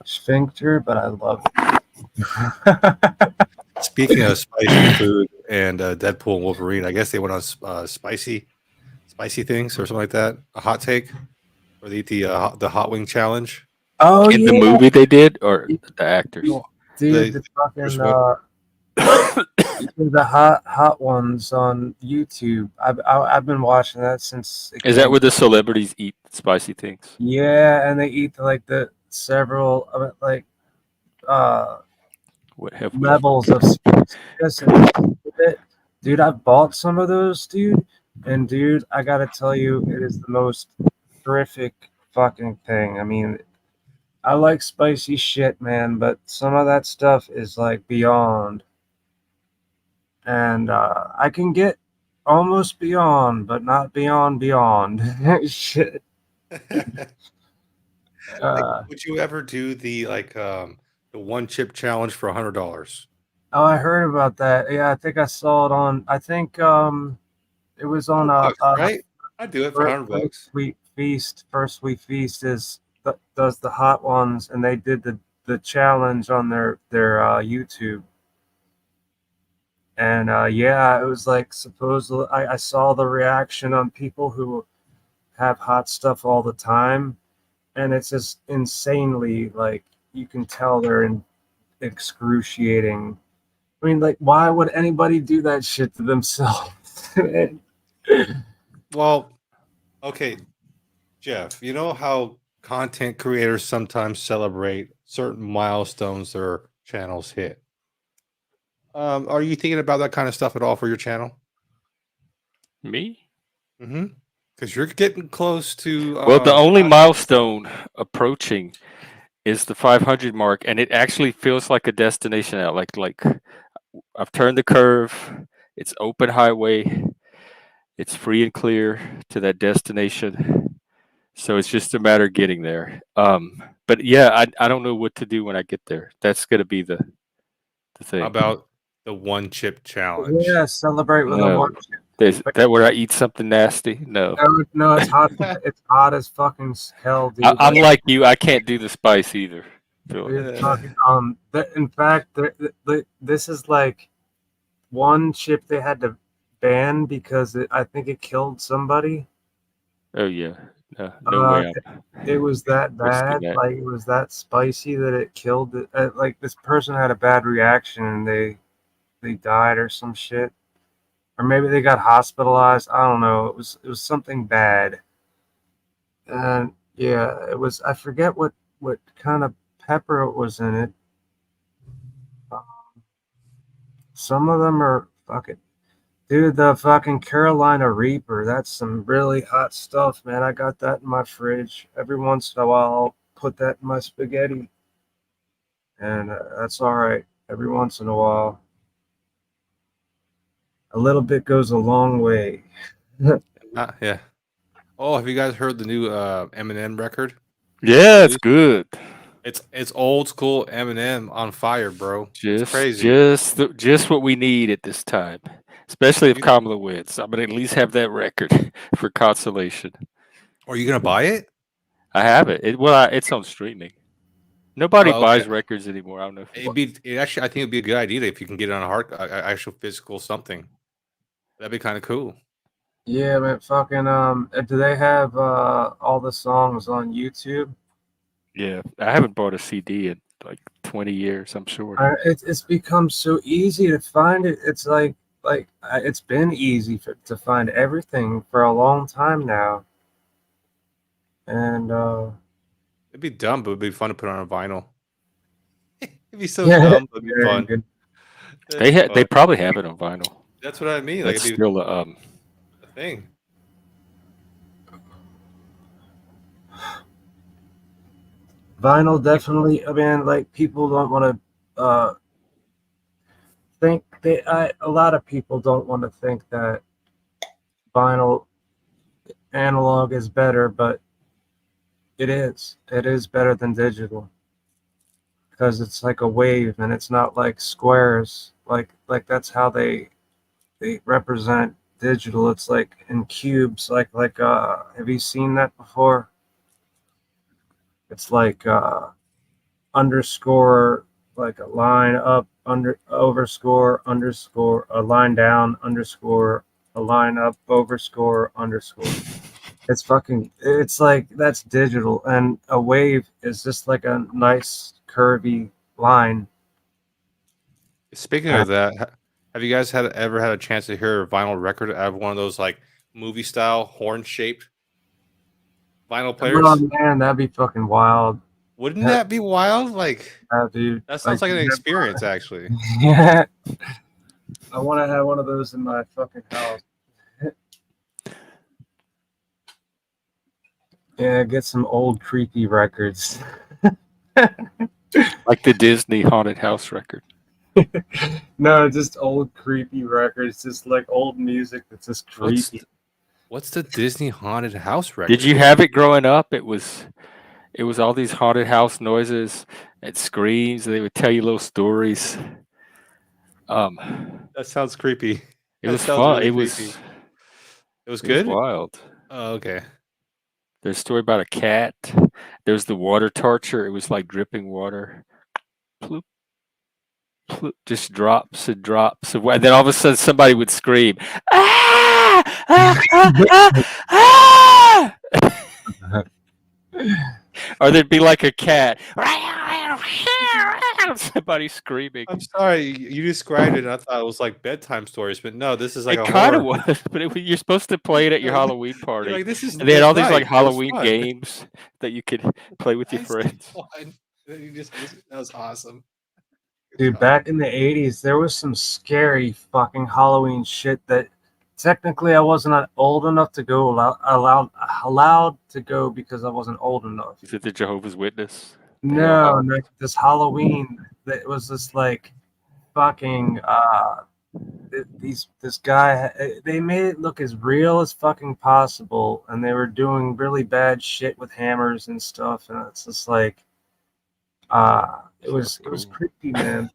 sphincter, but I love it. speaking of spicy food and Deadpool and Wolverine, I guess they went on spicy things or something like that. A hot take, or they eat the hot wing challenge. Oh In the yeah, movie they did, or the actors? dude, The the fucking first one. the hot ones on YouTube. I've been watching that since it Is that came. where the celebrities eat spicy things? Yeah, and they eat like the several like uh What have we? levels of spiciness and it. Dude, I bought some of those, dude, and dude, I gotta tell you, it is the most terrific fucking thing. I mean, I like spicy shit, man, but some of that stuff is like beyond. And I can get almost beyond, but not beyond. Shit. Like, Uh, would you ever do the one chip challenge for $100? oh, I heard about that. Yeah, I think I saw it on. I think it was on $100, right? I'd do it for $100. First Sweet Feast does the hot ones, and they did the challenge on their YouTube. And yeah, it was like supposedly I saw the reaction on people who have hot stuff all the time, and it's just insanely like you can tell they're in excruciating. I mean, like, why would anybody do that shit to themselves? Well, okay, Jeff, you know how content creators sometimes celebrate certain milestones their channels hit. Are you thinking about that kind of stuff at all for your channel? Me? Mm-hmm. Because you're getting close to Well, the only milestone approaching is the 500 mark, and it actually feels like a destination out. Like I've turned the curve. It's open highway. It's free and clear to that destination. So it's just a matter of getting there. But yeah, I don't know what to do when I get there. That's gonna be the How thing. about the one chip challenge? Yeah, celebrate with a No, one. Is that where I eat something nasty? No. No, no, it's hot. It's hot as fucking hell, dude. I'm Like, like you. I can't do the spice either. Philip. dude, fucking, in fact, this is like one chip they had to ban because I think it killed somebody. Oh yeah. No way. It was that Risking bad, that. like it was that spicy that it killed it. Like this person had a bad reaction and they died or some shit, or maybe they got hospitalized. I don't know. It was something bad, and yeah, it was. I forget what kind of pepper it was in it. Some of them are fucking. Dude, the fucking Carolina Reaper, that's some really hot stuff, man. I got that in my fridge. Every once in a while, I'll put that in my spaghetti, and that's all right. Every once in a while, a little bit goes a long way. Yeah. Oh, have you guys heard the new Eminem record? Yeah, it's good. It's old school Eminem on fire, bro. It's crazy. Just what we need at this time, especially if You, Kamala wins. I'm gonna at least have that record for consolation. are you gonna buy it? I have it. It's on streaming. Nobody Oh, okay. buys records anymore. I don't know. It actually, I think it'd be a good idea if you can get it on a actual physical something. That'd be kind of cool. Yeah, man, fucking do they have all the songs on YouTube? Yeah, I haven't bought a CD in like 20 years. I'm sure. It's become so easy to find it. It's like it's been easy to find everything for a long time now, and It'd be dumb, but it'd be fun to put on a vinyl. It'd be so yeah, dumb, but it'd be very fun. good. They That's fun. probably have it on vinyl. That's what I mean. Like That's it'd be still a thing. Vinyl definitely. I mean, like people don't want to think a lot of people don't want to think that vinyl analog is better, but it is. It is better than digital because it's like a wave and it's not like squares. Like that's how they represent digital. It's like in cubes. Like have you seen that before? It's like underscore, like a line up, underscore, a line down, underscore, a line up, underscore. It's like that's digital, and a wave is just like a nice curvy line. Speaking And of that, have you guys ever had a chance to hear a vinyl record out of one of those like movie style horn shaped vinyl oh players? man, that'd be fucking wild. Wouldn't Yeah, that be wild? Like dude. that Like, sounds like an experience, actually. yeah, I want to have one of those in my fucking house. Yeah, get some old creepy records. like the Disney haunted house record. No, just old creepy records, just like old music that's just creepy. What's the Disney haunted house record? Did you have it growing up? It was all these haunted house noises and screams. They would tell you little stories. That sounds creepy. It That was sounds fun. really It creepy. was Good? wild. Oh, okay. There's a story about a cat. There's the water torture. It was like dripping water. Ploop, ploop, just drops and drops. And then all of a sudden somebody would scream, ah! Ah! Ah! Ah! Ah! Or there'd be like a cat. Somebody screaming. I'm sorry, you described it and I thought it was like bedtime stories, but no, this is like It a kind of horror. was, but you're supposed to play it at your You're Halloween like, party. this is And they had all these like nice. That was Halloween fun. games that you could play with your Nice friends. fun. That was awesome. Dude, back in the 80s, there was some scary fucking Halloween shit that technically I wasn't old enough to go allowed to go because I wasn't old enough. Is it the Jehovah's Witness? No, like this Halloween that was just like fucking this guy, they made it look as real as fucking possible, and they were doing really bad shit with hammers and stuff, and it's just like it was creepy, man.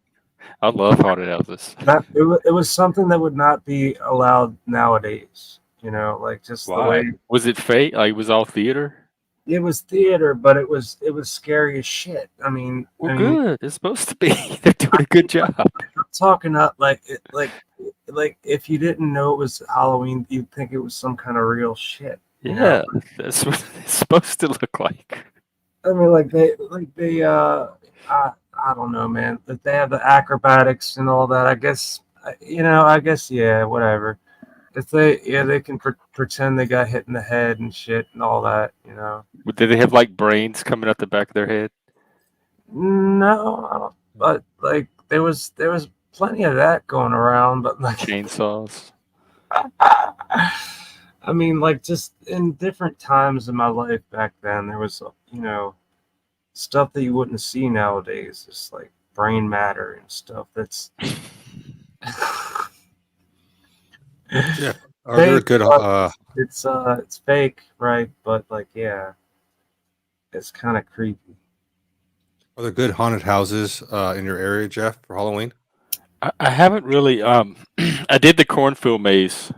I love haunted houses. It was something that would not be allowed nowadays. You know, like just the Why? way Was it fake? Like it was all theater? it was theater, but it was scary as shit. Well, good. It's supposed to be. They're doing a good job. I'm talking up like if you didn't know it was Halloween, you'd think it was some kind of real shit. You know, Yeah, that's what it's supposed to look like. I mean, I don't know, man. That they have the acrobatics and all that. I guess, yeah, whatever. If they can pretend they got hit in the head and shit and all that, you know. Did they have like brains coming out the back of their head? No, I don't, but like there was plenty of that going around, but like Chainsaws. I mean, like just in different times in my life back then, there was stuff that you wouldn't see nowadays, just like brain matter and stuff. That's Yeah. Are there fake. good? But it's fake, right? But like, yeah, it's kind of creepy. Are there good haunted houses in your area, Jeff, for Halloween? I haven't really. I did the cornfield maze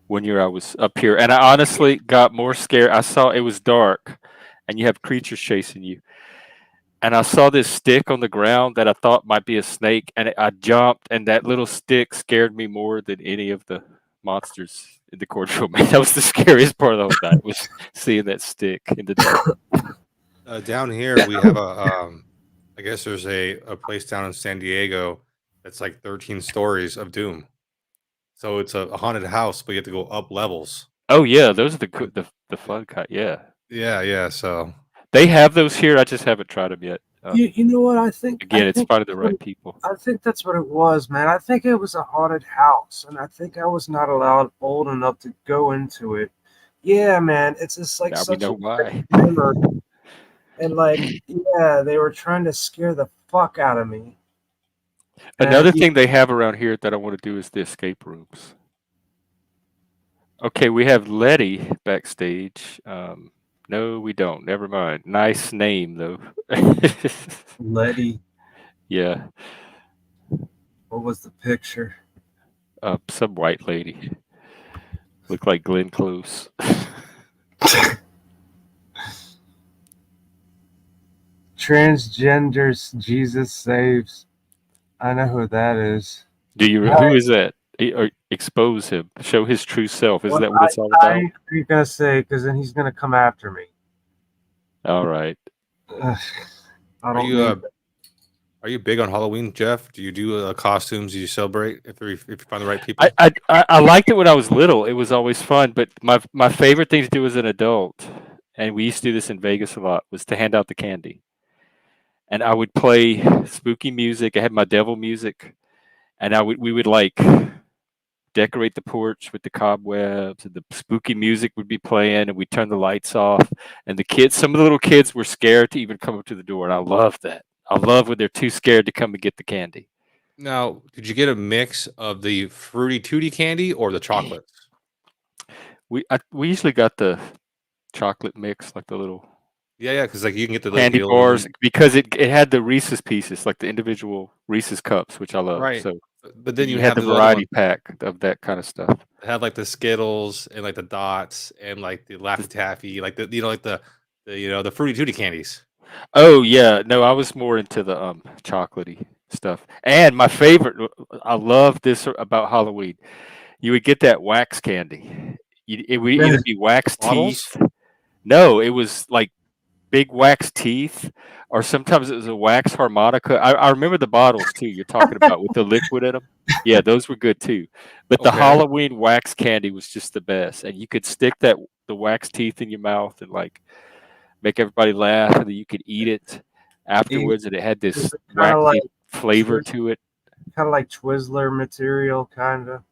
one year. I was up here, and I honestly got more scared. I saw it was dark, and you have creatures chasing you. And I saw this stick on the ground that I thought might be a snake, and I jumped, and that little stick scared me more than any of the monsters in the cornfield maze. That was the scariest part of the whole night, was seeing that stick in the dark. Down here, we have I guess there's a place down in San Diego that's like 13 stories of doom. So it's a haunted house, but you have to go up levels. Oh yeah, those are the fun kind. Yeah, Yeah. So they have those here. I just haven't tried them yet. You know what I think? Again, it's finding the right people. I think that's what it was, man. I think it was a haunted house, and I think I was not allowed old enough to go into it. Yeah, man, it's just like Now we such know a why. memory. And like, yeah, they were trying to scare the fuck out of me. Another And thing they have around here that I want to do is the escape rooms. Okay, we have Letty backstage. No, we don't. Never mind. Nice name though. Letty, Yeah, what was the picture? some white lady. Look like Glenn Close. Transgenders, Jesus saves. I know who that is. Do you? Who is that? Or expose him. Show his true self. Isn't that what it's all I about? ain't gonna say because then he's gonna come after me. All right. Ugh, I are don't you need are you big on Halloween, Jeff? Do you do costumes? Do you celebrate if you find the right people? I liked it when I was little. It was always fun. But my favorite thing to do as an adult, and we used to do this in Vegas a lot, was to hand out the candy. And I would play spooky music. I had my devil music, and we would like decorate the porch with the cobwebs, and the spooky music would be playing, and we'd turn the lights off. And some of the little kids were scared to even come up to the door, and I love that. I love when they're too scared to come and get the candy. Now, did you get a mix of the fruity tooty candy or the chocolates? We usually got the chocolate mix, like the little Yeah, because like you can get the candy little bars, because it had the Reese's pieces, like the individual Reese's cups, which I love. right. So But then you had have the the other one variety pack of that kind of stuff. that had like the Skittles and like the dots and like the Laffy Taffy, like like the fruity tooty candies. Oh yeah, no, I was more into the chocolatey stuff. And my favorite, I love this about Halloween. You would get that wax candy. It would either that. be wax Bottles? teeth. No, it was like big wax teeth, or sometimes it was a wax harmonica. I remember the bottles too. You're talking about with the liquid in them. Yeah, those were good too. But the Okay. Halloween wax candy was just the best, and you could stick the wax teeth in your mouth and like make everybody laugh, and then you could eat it afterwards, and it had Is this it kind of waxy like flavor to it. Twizzler material, kind of?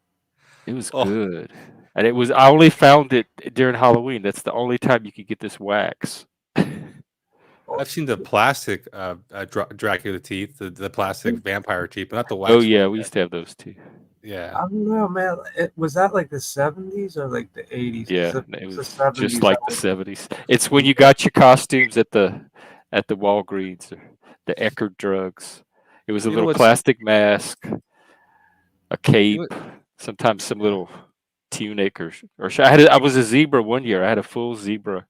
It was Oh, good, and it was. I only found it during Halloween. That's the only time you could get this wax. I've seen the plastic Dracula teeth, the plastic vampire teeth, but not the wax Oh one yeah, we yet. used to have those too. Yeah. I don't know, man. Was that like the 70s or like the 80s? Yeah, If it it was was the just 70s, like the 70s. It's when you got your costumes at the Walgreens or the Eckerd drugs. It was a You know little what's plastic mask, a you know cape, what, sometimes some yeah. little tunic I was a zebra one year. I had a full zebra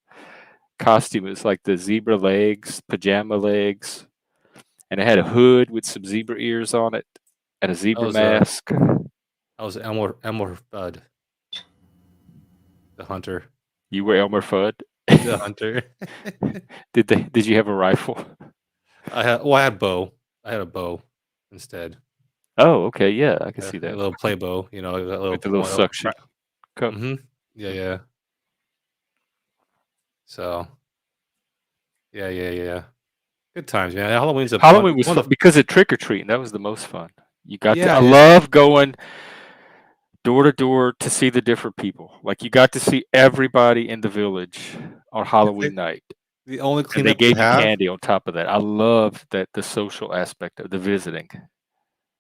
costume. It was like the zebra legs, pajama legs, and it had a hood with some zebra ears on it and a I zebra was mask. Elmer Fudd, the hunter. You were Elmer Fudd. The hunter. Did you have a rifle? I had bow. I had a bow instead. Oh, okay, yeah, I can Yeah, see a that little play bow, you know, that little with the little point. suction cup. Mm-hmm. Yeah, yeah. So yeah. Good times, man. Halloween's a Halloween was one fun of the because of trick or treating. That was the most fun. You got to. yeah, I yeah. love going door to door to see the different people. Like you got to see everybody in the village on I think Halloween night, the only and they cleanup you gave you have. candy on top of that. I love that the social aspect of the visiting.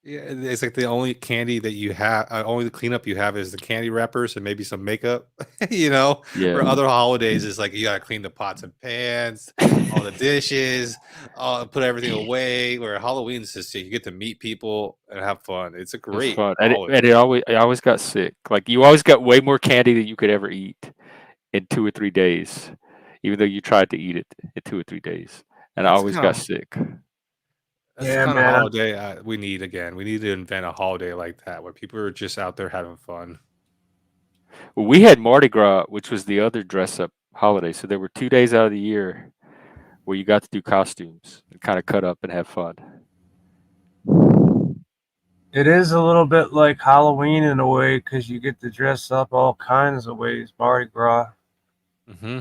Yeah, it's like the only candy that you have, only the cleanup you have is the candy wrappers and maybe some makeup, you know. Yeah, Where other holidays is like you gotta clean the pots and pans, all the dishes, put everything away. Where Halloween's just you get to meet people and have fun. It's a it was great fun, and holiday. I always got sick. Like you always got way more candy than you could ever eat in 2 or 3 days, even though you tried to eat it in 2 or 3 days, and I That's always kind got of sick. that's the Yeah, kind of man. holiday we need again. We need to invent a holiday like that where people are just out there having fun. Well, we had Mardi Gras, which was the other dress up holiday. So there were 2 days out of the year where you got to do costumes and kind of cut up and have fun. It is a little bit like Halloween in a way because you get to dress up all kinds of ways. Mardi Gras. Hmm.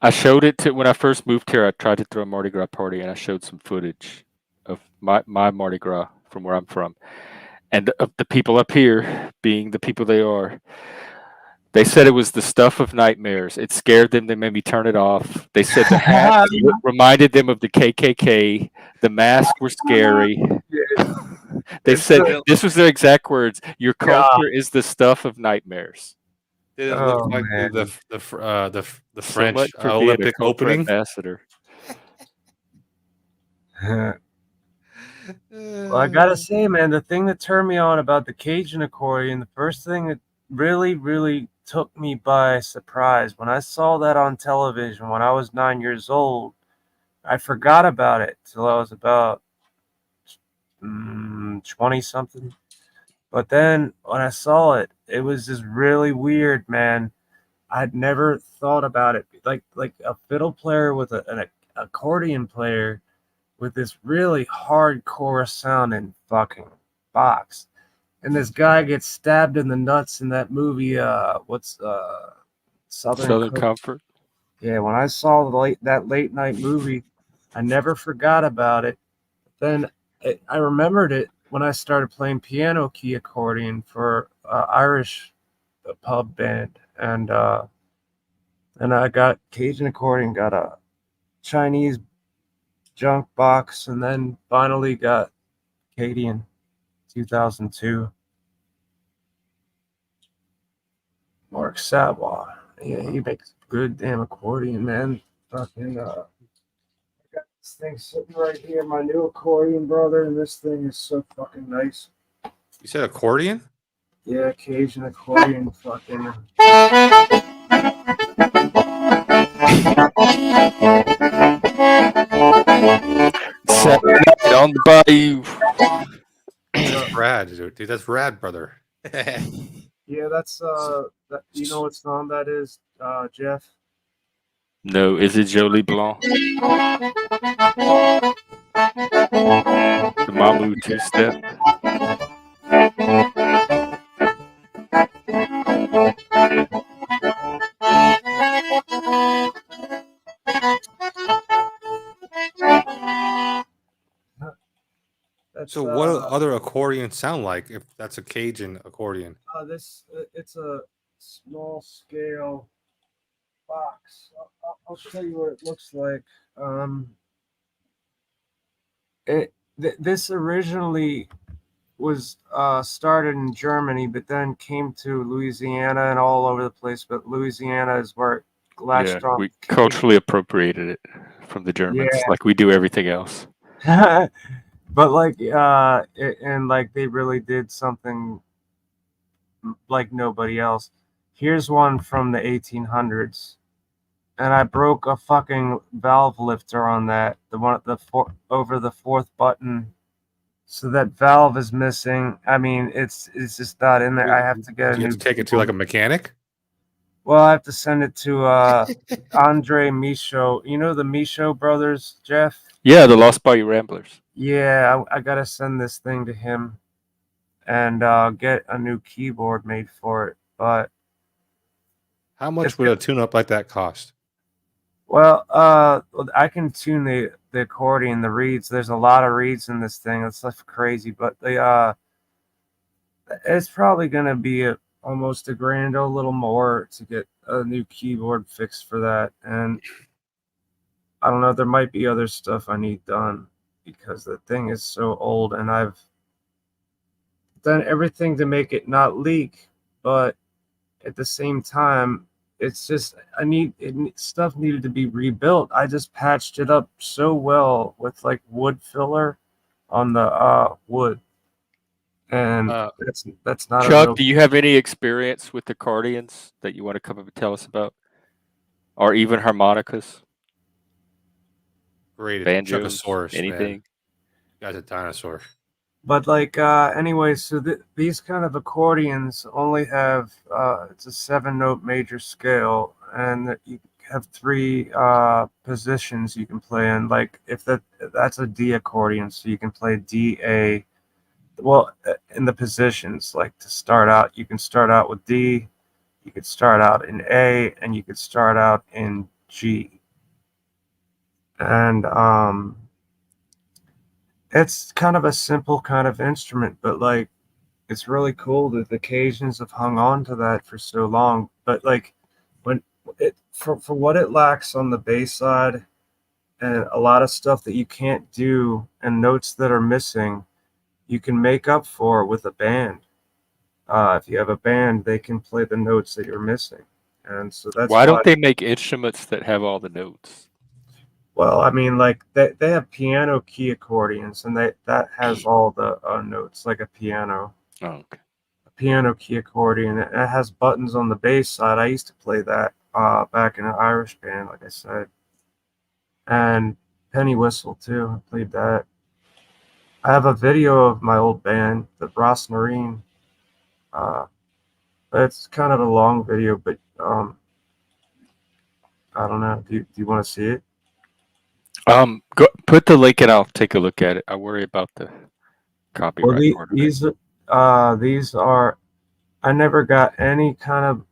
I showed it to when I first moved here. I tried to throw a Mardi Gras party and I showed some footage of my Mardi Gras from where I'm from. And the people up here, being the people they are, they said it was the stuff of nightmares. It scared them. They made me turn it off. They said the hats reminded them of the KKK. The masks were scary. They It's said this was their exact words. Your God. culture is the stuff of nightmares. Did it look Oh like man. the So much French for being a Olympic culture opening? ambassador. Well, I gotta say, man, the thing that turned me on about the Cajun accordion, the first thing that really, really took me by surprise when I saw that on television when I was 9 years old, I forgot about it till I was about 20 something. But then when I saw it, it was just really weird, man. I'd never thought about it like a fiddle player with an accordion player with this really hardcore sounding fucking box. And this guy gets stabbed in the nuts in that movie. What's Southern Southern Cook? Comfort. Yeah, when I saw that late night movie, I never forgot about it. Then I remembered it when I started playing piano key accordion for Irish pub band, and I got Cajun accordion, got a Chinese junk box, and then finally got Cadian 2002. Mark Savoy. Yeah, he makes good damn accordion, man. Fucking I got this thing sitting right here, my new accordion, brother, and this thing is so fucking nice. You said accordion? Yeah, Cajun accordion, fucking. Saturday night on the bayou. That's rad, dude. That's rad, brother. Yeah, that's that, you know what song that is, Jeff? No, is it Jolie Blanc? The Mamu two step. That's So, what do other accordions sound like if that's a Cajun accordion? this it's a small scale box. I'll show you what it looks like. This originally was started in Germany, but then came to Louisiana and all over the place. But Louisiana is where it Yeah, latched on. we culturally appropriated it from the Germans, Yeah, like we do everything else. But like, and like they really did something like nobody else. Here's one from the 1800s, and I broke a fucking valve lifter on that. The one at the over the fourth button. So that valve is missing. I mean, it's just not in there. I have to get a Do you have new to take it to like a keyboard. mechanic? Well, I have to send it to Andre Michaud. You know the Michaud brothers, Jeff? Yeah, the Lost Bayou Ramblers. Yeah, I gotta send this thing to him and get a new keyboard made for it. But How it's much would a tune-up like that cost? well, I can tune the accordion, the reeds. There's a lot of reeds in this thing. It's like crazy, but it's probably gonna be almost a grand, a little more to get a new keyboard fixed for that. And I don't know, there might be other stuff I need done because the thing is so old, and I've done everything to make it not leak, but at the same time, it's just stuff needed to be rebuilt. I just patched it up so well with like wood filler on the wood, and Uh, that's not a Chuck, real. do you have any experience with accordions that you want to come up and tell us about? Or even harmonicas, Great, banjos, Chuckosaurus, man. anything? Guy's a dinosaur. But like anyway, so these kind of accordions only have it's a 7-note major scale, and you have three positions you can play in. Like if that's a D accordion, so you can play D A. Well, in the positions, like to start out, you can start out with D, you could start out in A, and you could start out in G. And it's kind of a simple kind of instrument, but like it's really cool that the Cajuns have hung on to that for so long. But like when it for what it lacks on the bass side and a lot of stuff that you can't do and notes that are missing, you can make up for with a band. If you have a band, they can play the notes that you're missing, and so that's Why why. don't they make instruments that have all the notes? Well, I mean, like they have piano key accordions, and that has all the notes like a piano. Oh, okay. Piano key accordion. It has buttons on the bass side. I used to play that back in an Irish band, like I said, and penny whistle too. I played that. I have a video of my old band, the Ross Marine. Uh, it's kind of a long video, but I don't know. Do you want to see it? Go put the link and I'll take a look at it. I worry about the Well, copyright part of it. these are. I never got any kind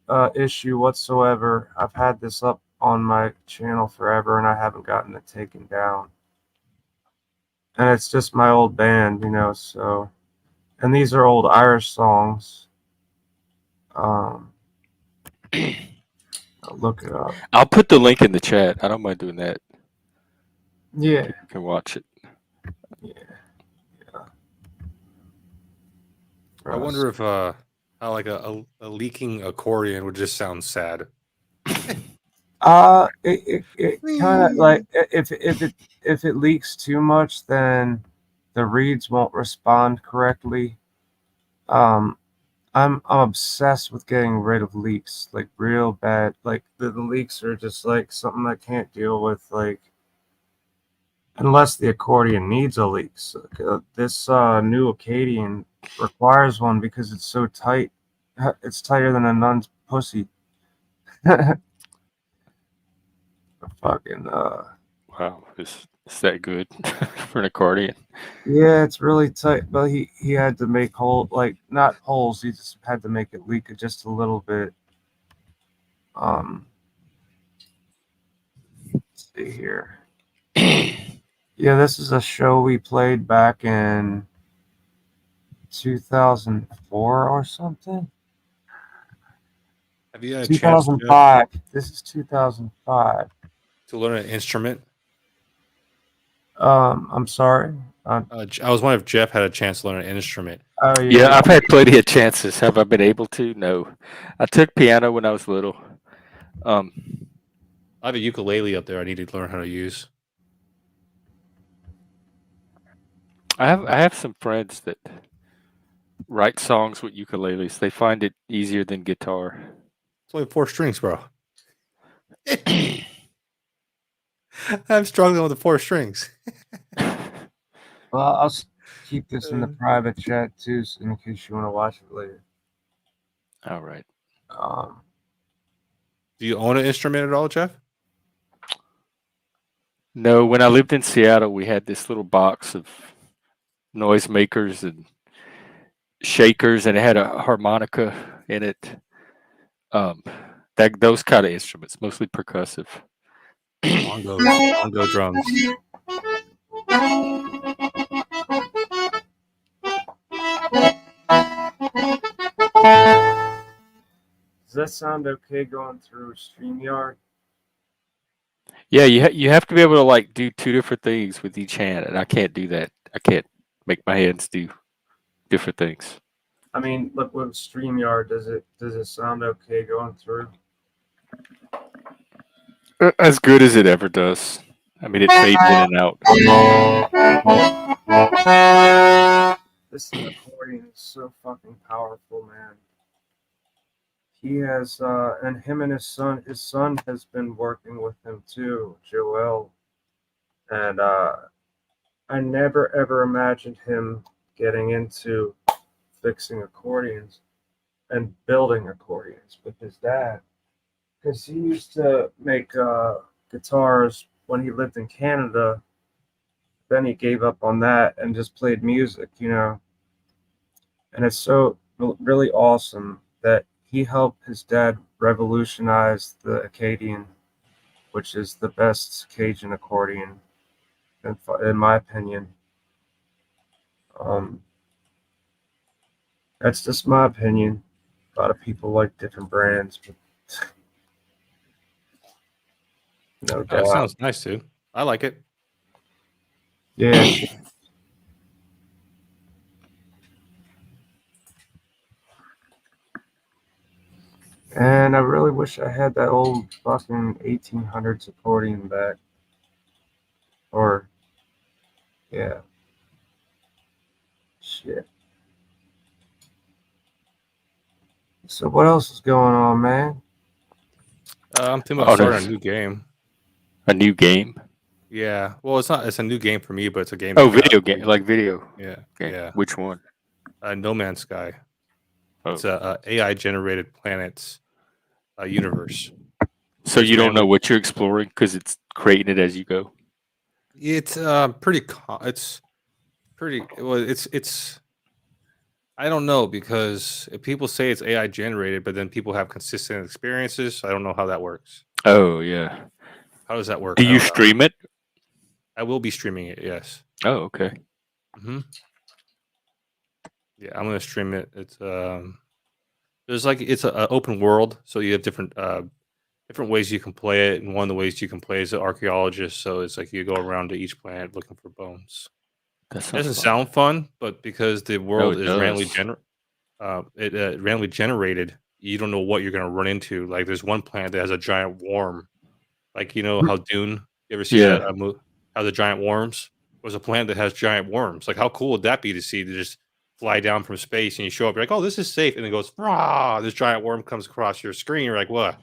of issue whatsoever. I've had this up on my channel forever, and I haven't gotten it taken down. And it's just my old band, you know. So, and these are old Irish songs. Um, I'll look it up. I'll put the link in the chat. I don't mind doing that. Yeah, People can watch it. yeah. I wonder if how like a leaking accordion would just sound sad. It kind of like if it leaks too much, then the reeds won't respond correctly. I'm obsessed with getting rid of leaks, like real bad. Like the leaks are just like something I can't deal with, like unless the accordion needs a leak. So, this new accordion requires one because it's so tight. It's tighter than a nun's pussy. Fucking Wow, is that good for an accordion? yeah, it's really tight. But he had to make like not holes. He just had to make it leak just a little bit. Let's see here. Yeah, this is a show we played back in 2004 or something. Have you had a chance, Jeff, 2005. This is 2005. to learn an instrument? I'm sorry. I was wondering if Jeff had a chance to learn an instrument. Oh Yeah, I've had plenty of chances. Have I been able to? No. I took piano when I was little. I have a ukulele up there I need to learn how to use. I have some friends that write songs with ukuleles. They find it easier than guitar. It's only 4 strings, bro. I'm struggling with the 4 strings. Well, I'll keep this in the private chat too, in case you want to watch it later. All right. Do you own an instrument at all, Jeff? No, when I lived in Seattle, we had this little box of noisemakers and shakers, and it had a harmonica in it. Those kind of instruments, mostly percussive. Bongo drums. Does that sound okay going through StreamYard? Yeah, you have to be able to like do two different things with each hand, and I can't do that. I can't make my hands do different things. I mean, look with StreamYard, does it sound okay going through? As good as it ever does. I mean, it fades in and out. This accordion is so fucking powerful, man. He has, and him and his son has been working with him too, Joel. And I never ever imagined him getting into fixing accordions and building accordions with his dad. Because he used to make guitars when he lived in Canada. Then he gave up on that and just played music, And it's so really awesome that he helped his dad revolutionize the Acadian, which is the best Cajun accordion, in my opinion. That's just my opinion. A lot of people like different brands, but no That doubt. sounds nice, dude. I like it. Yeah. And I really wish I had that old fucking 1800s accordion back. Or, yeah. Shit. So what else is going on, man? I'm thinking about starting a new game. A new game? Yeah. Well, it's not. It's a new game for me, but it's a game. Oh, video game, like video. Yeah. Game. Yeah. Which one? No Man's Sky. Oh. It's a AI generated planets universe. So you don't know what you're exploring because it's creating it as you go. It's pretty. It's pretty. Well, it's. I don't know because people say it's AI generated, but then people have consistent experiences. I don't know how that works. Oh yeah. How does that work? Do you stream it? I will be streaming it. Yes. Oh, okay. Yeah, I'm gonna stream it. It's there's like it's an open world, so you have different ways you can play it, and one of the ways you can play is an archaeologist. So it's like you go around to each planet looking for bones. It doesn't sound fun, but because the world is randomly generated, you don't know what you're gonna run into. Like there's one planet that has a giant worm. Like how Dune. You ever see that how the giant worms? There's a planet that has giant worms. Like how cool would that be to see to just fly down from space and you show up, you're like, oh, this is safe, and it goes, rah, this giant worm comes across your screen. You're like, what?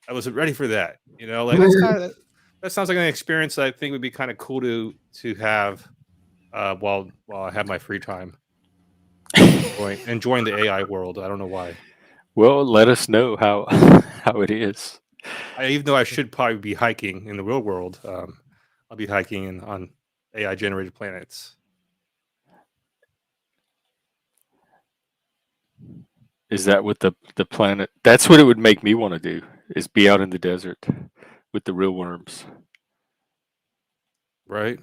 I wasn't ready for that. Like that's kind of that sounds like an experience that I think would be kind of cool to have while I have my free time. Enjoying the AI world. I don't know why. Well, let us know how it is. Even though I should probably be hiking in the real world, I'll be hiking on AI generated planets. Is that what the planet? That's what it would make me want to do. Is be out in the desert with the real worms. Right.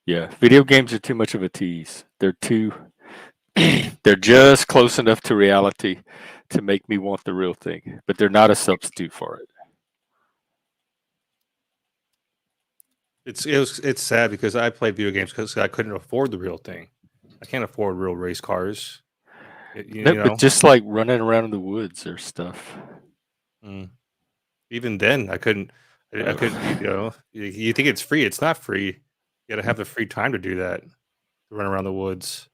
Yeah, video games are too much of a tease. They're they're just close enough to reality to make me want the real thing, but they're not a substitute for it. It's sad because I played video games because I couldn't afford the real thing. I can't afford real race cars. But just like running around in the woods or stuff. Even then, I couldn't. I couldn't. You think it's free? It's not free. You got to have the free time to do that. to run around the woods.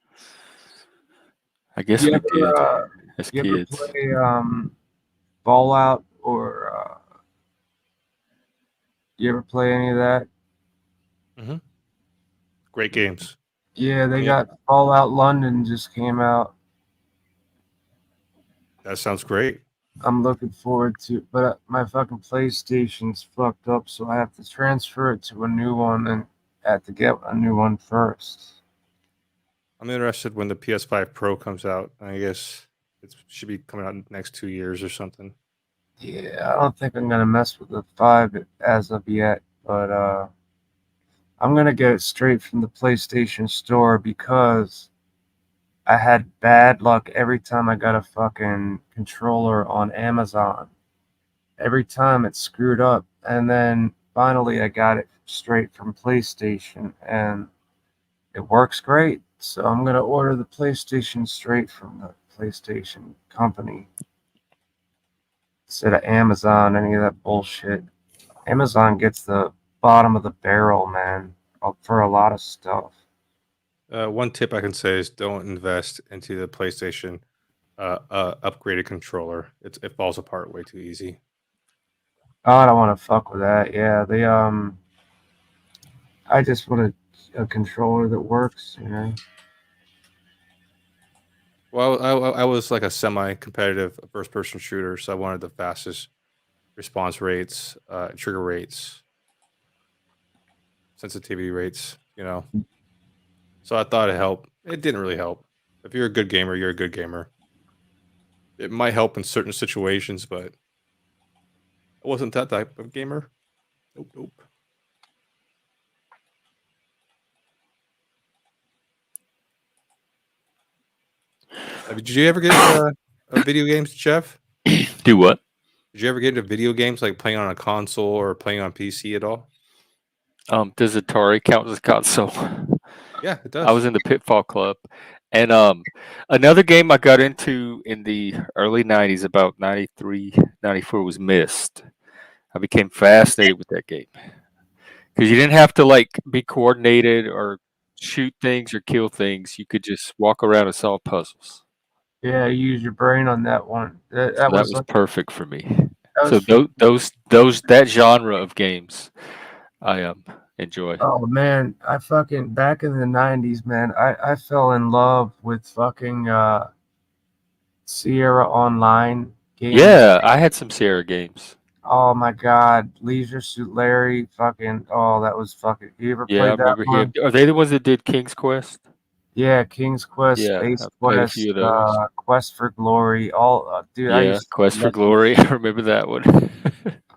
I guess You we did ever as you ever kids. play Fallout or you ever play any of that? Hmm. Great games. Yeah, I they mean, got Fallout London just came out. that sounds great. I'm looking forward to, but my fucking PlayStation's fucked up, so I have to transfer it to a new one and I have to get a new one first. I'm interested when the PS5 Pro comes out. I guess it should be coming out in the next 2 years or something. Yeah, I don't think I'm gonna mess with the 5 as of yet, but I'm gonna get it straight from the PlayStation Store because I had bad luck every time I got a fucking controller on Amazon. Every time it screwed up, and then finally I got it straight from PlayStation, and it works great. So I'm gonna order the PlayStation straight from the PlayStation company instead of Amazon, any of that bullshit. Amazon gets the bottom of the barrel, man, for a lot of stuff. One tip I can say is don't invest into the PlayStation upgraded controller. It falls apart way too easy. Oh, I don't want to fuck with that. Yeah, I just want a controller that works. You know. Well, I was like a semi-competitive first-person shooter, so I wanted the fastest response rates, trigger rates, sensitivity rates. So I thought it helped. It didn't really help. If you're a good gamer, you're a good gamer. It might help in certain situations, but I wasn't that type of gamer. Nope, nope. Did you ever get video games, Jeff? Do what? Did you ever get into video games like playing on a console or playing on PC at all? Does Atari count as a console? Yeah, it I was does. in the Pitfall Club, and another game I got into in the early '90s, about '93, '94, was Myst. I became fascinated with that game because you didn't have to like be coordinated or shoot things or kill things. You could just walk around and solve puzzles. Yeah, use your brain on that one. That So that was was like perfect for me. that was So for those that genre of games I enjoy. oh man, I fucking back in the '90s, man. I fell in love with fucking Sierra Online games. Yeah, I had some Sierra games. Oh my god, Leisure Suit Larry, fucking oh that was fucking. You ever Yeah, I played that remember him. one? Are they the ones that did King's Quest? Yeah, King's Quest, Yeah, Space I played a few Quest, of those. Quest for Glory. All dude, I Yeah, used to Quest for love this. Glory. I remember that one.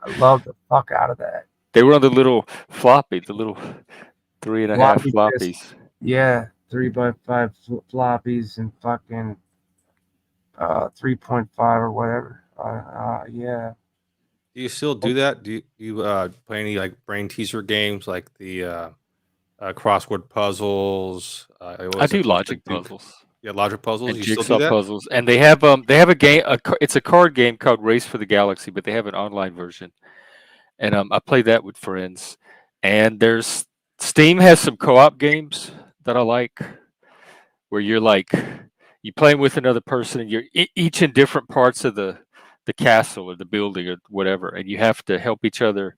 I love the fuck out of that. They were on the little floppy, the little 3.5 Floppy disk, floppies. yeah, 3x5 floppies and fucking 3.5 or whatever. Yeah. Do you still do that? Do you play any like brain teaser games like the crossword puzzles? What I was it do called? logic puzzles Yeah, logic puzzles. and You still do jigsaw that? puzzles, and they have a game. It's a card game called Race for the Galaxy, but they have an online version, and I play that with friends. And there's Steam has some co-op games that I like, where you're like you playing with another person, and you're each in different parts of the castle or the building or whatever, and you have to help each other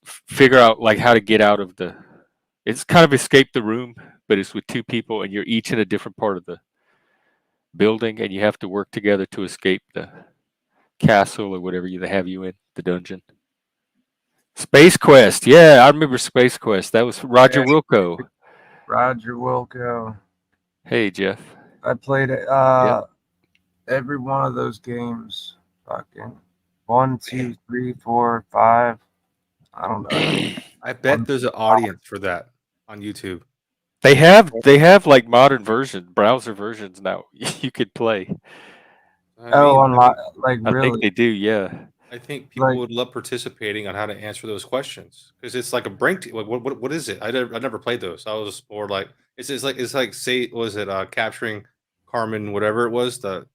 figure out like how to get out of the. It's kind of escape the room, but it's with two people, and you're each in a different part of the building, and you have to work together to escape the castle or whatever they have you in the dungeon. Space Quest, yeah, I remember Space Quest. That was Roger Yeah, Wilco. Roger Wilco. Hey Jeff. I played Yep. every one of those games. Fucking 1, 2, 3, 4, 5. I don't know. I think I bet one. there's an audience for that on YouTube. They have like modern version browser versions now. You could play. I Oh, mean, on I mean, like I think really, they do. Yeah. I think people like would love participating on how to answer those questions because it's like a brain. Like, what is it? I never played those. I was more like it's like say was it capturing Carmen whatever it was the that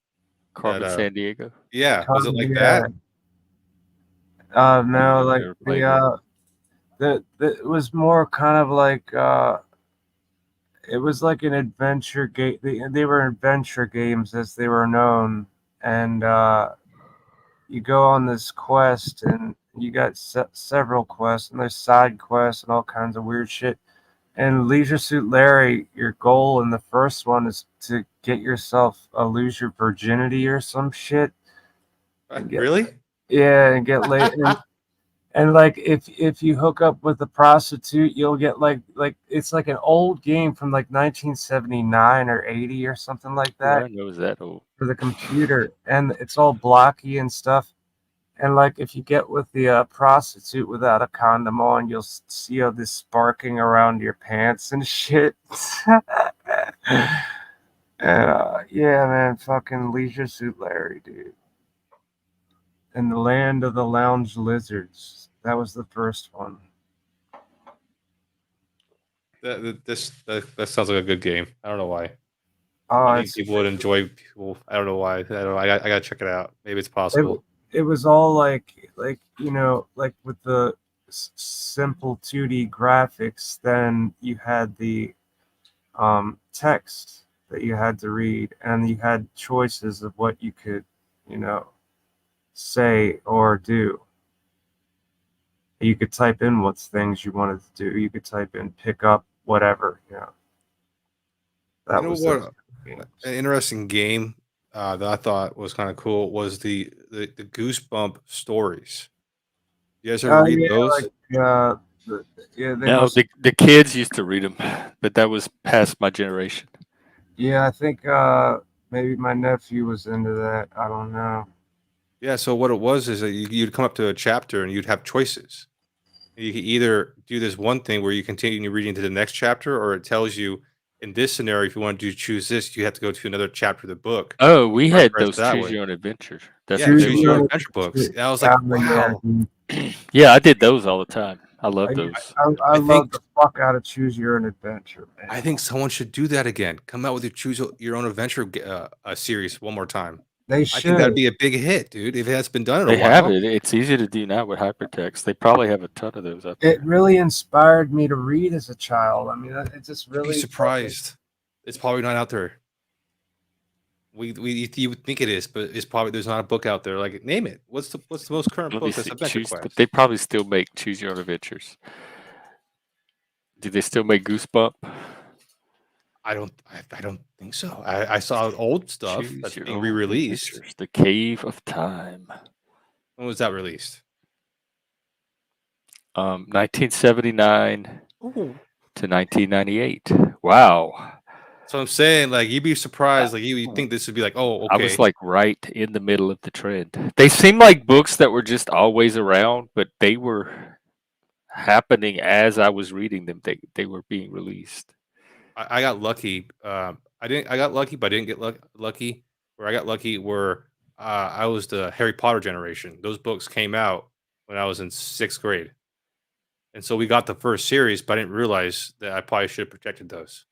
Carmen San Diego. yeah, was it like yeah. that? I don't No, know. like Never played it. the it was more kind of like it was like an adventure game. They were adventure games as they were known, and you go on this quest, and you got several quests, and there's side quests and all kinds of weird shit. And Leisure Suit Larry, your goal in the first one is to get yourself lose your virginity or some shit. And get, Really? yeah, and get laid. And like if you hook up with a prostitute, you'll get like it's like an old game from like 1979 or 80 or something like Oh, I that didn't know it was that old. for the computer, and it's all blocky and stuff. And like if you get with the prostitute without a condom on, you'll see all this sparking around your pants and shit. And yeah, man, fucking Leisure Suit Larry, dude. And the Land of the Lounge Lizards. That was the first one. That sounds like a good game. I don't know why. Oh, I think people would enjoy. People, I don't know why. I don't know. I gotta check it out. Maybe it's possible. it was all like you know, like with the simple 2D graphics. Then you had the text that you had to read, and you had choices of what you could, you know, say or do. You could type in what things you wanted to do. You could type in pick up whatever. You know. That You know was what? games. An interesting game that I thought was kind of cool was the Goosebump stories. You guys ever read Yeah, those? like yeah, they No, must. the kids used to read them, but that was past my generation. Yeah, I think maybe my nephew was into that. I don't know. Yeah. So what it was is that you'd come up to a chapter and you'd have choices. You could either do this one thing where you continue reading to the next chapter, or it tells you in this scenario, if you want to choose this, you have to go to another chapter of the book. Oh, we Or had press those that choose way. your own adventure. That's Yeah, what they choose your own were. adventure books. And I was like, Yeah, wow. dude. Yeah, I did those all the time. I love I, those. I I love think the fuck out of Choose Your Own Adventure, man. I think someone should do that again. Come out with your choose your own adventure series one more time. They I think that'd should. be a big hit, dude. If it has been done in a They have while, it. It's easy to do now with hypertext. They probably have a ton of those out It there. really inspired me to read as a child. I mean, it just you'd be really surprised. It's probably not out there. You would think it is, but it's probably there's not a book out there. Like name it. What's the most current Let me book that's see. Adventure But Quest? they probably still make choose your own adventures. Do they still make Goosebump? I don't think so. I saw old stuff Choose that's your being own re-released. adventures. The Cave of Time. When was that released? 1979 Ooh. to 1998. Wow. So I'm saying, like, you'd be Uh, surprised. Like, you think this would be like, oh, I okay. was like right in the middle of the trend. They seem like books that were just always around, but they were happening as I was reading them. They were being released. I got lucky. I got lucky, but I didn't get lucky. Where I got lucky, where I was the Harry Potter generation. Those books came out when I was in 6th grade, and so we got the first series. But I didn't realize that I probably should have protected those.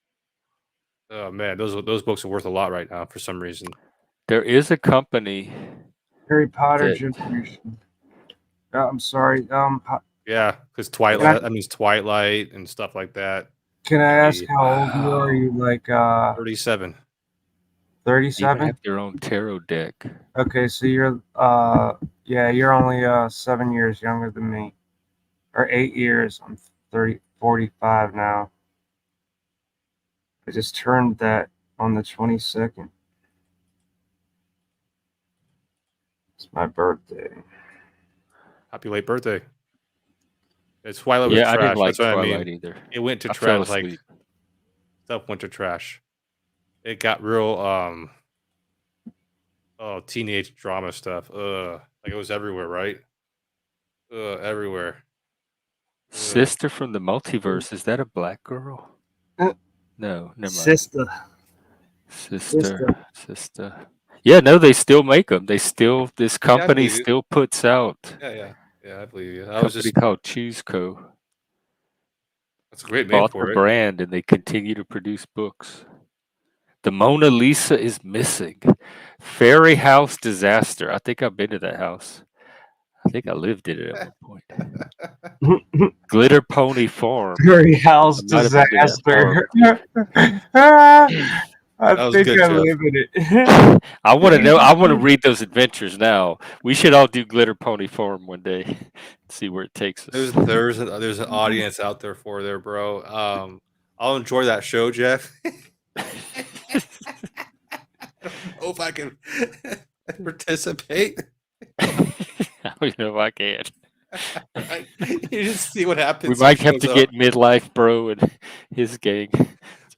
Oh man, those books are worth a lot right now for some reason. There is a company Harry Potter that generation. I'm sorry. Yeah, because Twilight. That means Twilight and stuff like that. Can I ask Be how old you are? Are you like 37. even 37? have their own tarot deck. Okay, so you're yeah, you're only 7 years younger than me, or 8 years. I'm 45 now. I just turned that on the 22nd. It's my birthday. Happy late birthday. Twilight was Yeah, I trash. didn't like That's what I Twilight mean. either. It went to I fell trash. Like asleep. stuff went to trash. It got real teenage drama stuff. Like it was everywhere, right? Everywhere. Sister from the Multiverse. Is that a black girl? Uh, No, never mind. Sister. Sister. Yeah, no, they still make them. This company believe you. still puts out. Yeah, I believe you. A company called Choose Co. That's a great name Bought for the it. brand, and they continue to produce books. The Mona Lisa is missing. Fairy House Disaster. I think I've been to that house. I think I lived in it at one point. Glitter Pony Farm. Fairy house I might have been to that disaster. I That was think good, I Jeff. live in it. I want to know. I want to read those adventures now. We should all do Glitter Pony Farm one day. See where it takes us. There's an audience out there for there, bro. I'll enjoy that show, Jeff. I don't know if I can participate. I don't know if I can. Right? You just see what happens. We He might have shows to up. get Midlife Bro and his gang.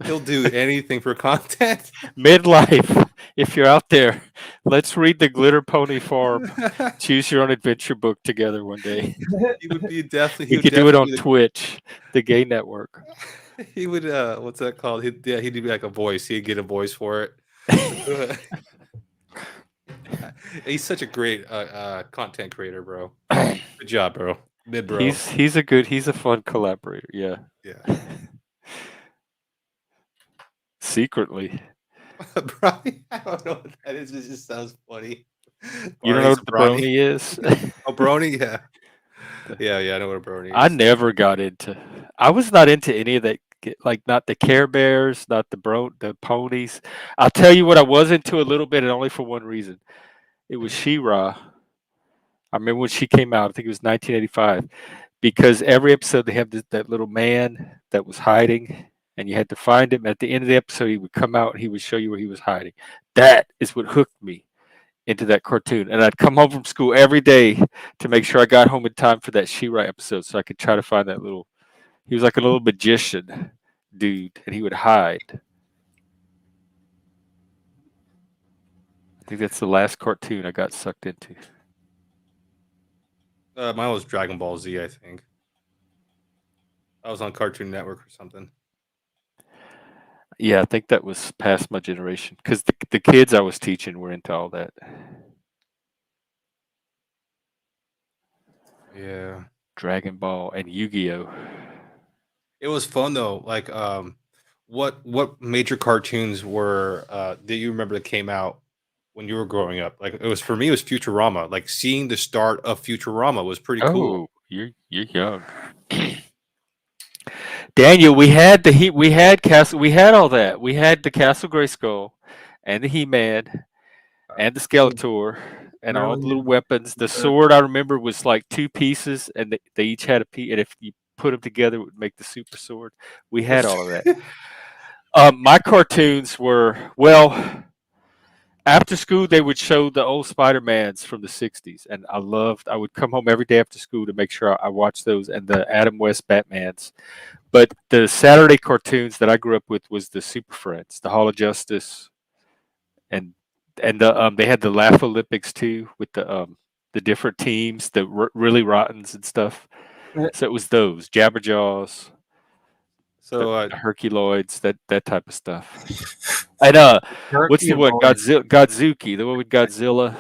He'll do anything for content. Midlife, if you're out there, let's read the Glitter Pony Farm. Choose your own adventure book together one day. He would be definitely. We could do it on Twitch, the gay network. He would. What's that called? He'd do like a voice. He'd get a voice for it. He's such a great content creator, bro. Good job, bro. Mid bro. He's a fun collaborator. Yeah. Yeah. Secretly. Brownie? I don't know what that is. It just sounds funny. You don't know what the brony is? Oh, brony? Yeah. Yeah, I know what a brony is. I never got into. I was not into any of that. Like not the Care Bears, not the ponies. I'll tell you what I was into a little bit, and only for one reason. It was She-Ra. I remember when she came out. I think it was 1985. Because every episode they have that little man that was hiding, and you had to find him. At the end of the episode, he would come out and he would show you where he was hiding. That is what hooked me into that cartoon. And I'd come home from school every day to make sure I got home in time for that She-Ra episode so I could try to find that little. He was like a little magician dude, and he would hide. I think that's the last cartoon I got sucked into. Mine was Dragon Ball Z, I think. I was on Cartoon Network or something. Yeah, I think that was past my generation because the kids I was teaching were into all that. Yeah. Dragon Ball and Yu-Gi-Oh. It was fun though. Like, what major cartoons were that you remember that came out when you were growing up? Like, it was for me, it was Futurama. Like, seeing the start of Futurama was pretty cool. Oh, you're young. Daniel, we had Castle, we had all that. We had the Castle Grayskull and the He-Man and the Skeletor and all the little weapons. The sword I remember was like two pieces, and they each had a piece. And if you put them together, it would make the super sword. We had all of that. My cartoons were after school they would show the old Spider-Mans from the 60s, and I would come home every day after school to make sure I watched those and the Adam West Batmans. But the Saturday cartoons that I grew up with was the Super Friends, the Hall of Justice, and they had the Laugh Olympics too with the different teams, the really rottens and stuff. So it was those Jabberjaws, So the Herculoids, that type of stuff. And what's the one? Godzuki, the one with Godzilla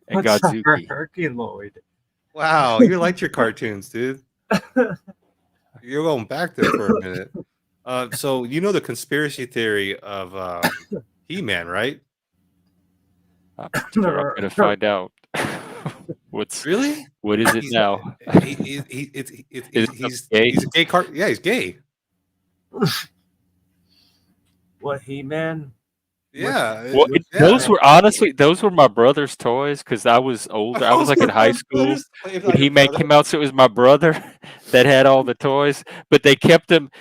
and Godzuki. Herculoid. wow, you liked your cartoons, dude. You're going back there for a minute. So you know the conspiracy theory of He-Man, right? I'm gonna find out. What Really? is it now? He's a gay Yeah, he's gay. What, He-Man? Yeah. Well, those were my brother's toys because I was older. I was like in high school when He-Man came out, so it was my brother that had all the toys. But they kept them.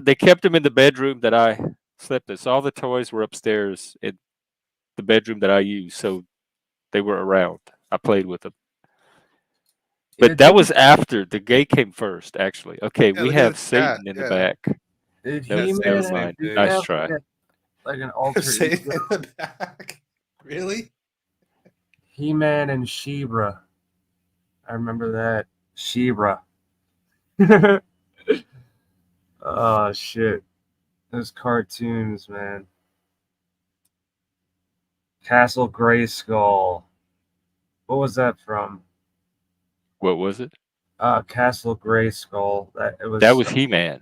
They kept them in the bedroom that I slept in. So all the toys were upstairs in the bedroom that I used. So they were around. I played with them. But that was after the gay came first. Actually, okay. Yeah, we look at have the Satan chat, in yeah. the back. Did That was He-Man never same mind. thing. Nice have try. like an alter Satan ego? in the back. Really? He-Man and She-Ra. I remember that. She-Ra. Oh shit. Those cartoons, man. Castle Grayskull. What was that from? What was it? Castle Grayskull. That was He-Man.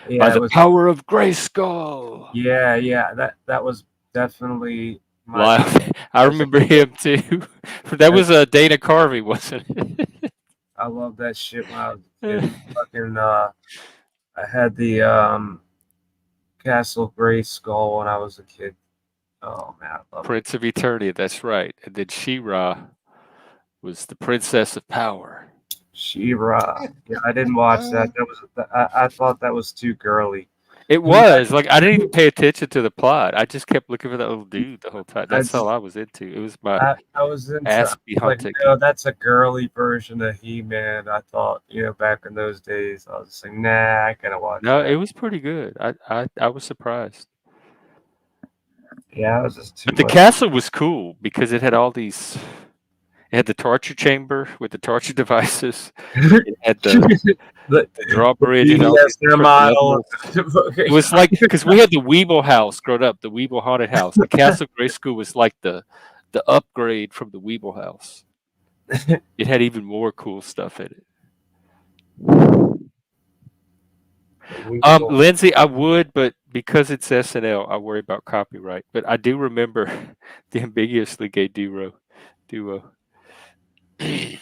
Yeah, By it the was, power of Grayskull. yeah. That was definitely my I remember him too. That was Dana Carvey, wasn't it? I loved that shit when I was a kid. Fucking I had the Castle Gray Skull when I was a kid. Oh man, I loved it. Prince of Eternia, that's right. And then She-Ra was the Princess of Power. She-Ra. Yeah, I didn't watch that. That was I thought that was too girly. It was like I didn't even pay attention to the plot. I just kept looking for that little dude the whole time. I That's all just I was into. It was my I was into ass be like hunting. no, that's a girly version of He-Man. I thought back in those days, I was just like, nah, I gotta watch No, that. it was pretty good. I was surprised. Yeah, it was just too But the much. castle was cool because it had all these. It had the torture chamber with the torture devices. It had the the drawbridge and all these BDSM different model. levels. It was like because we had the Weeble house growing up, the Weeble haunted house. The Castle Gray School was like the upgrade from the Weeble house. It had even more cool stuff in it. Lindsay, I would, but because it's SNL, I worry about copyright. But I do remember the ambiguously gay duo. And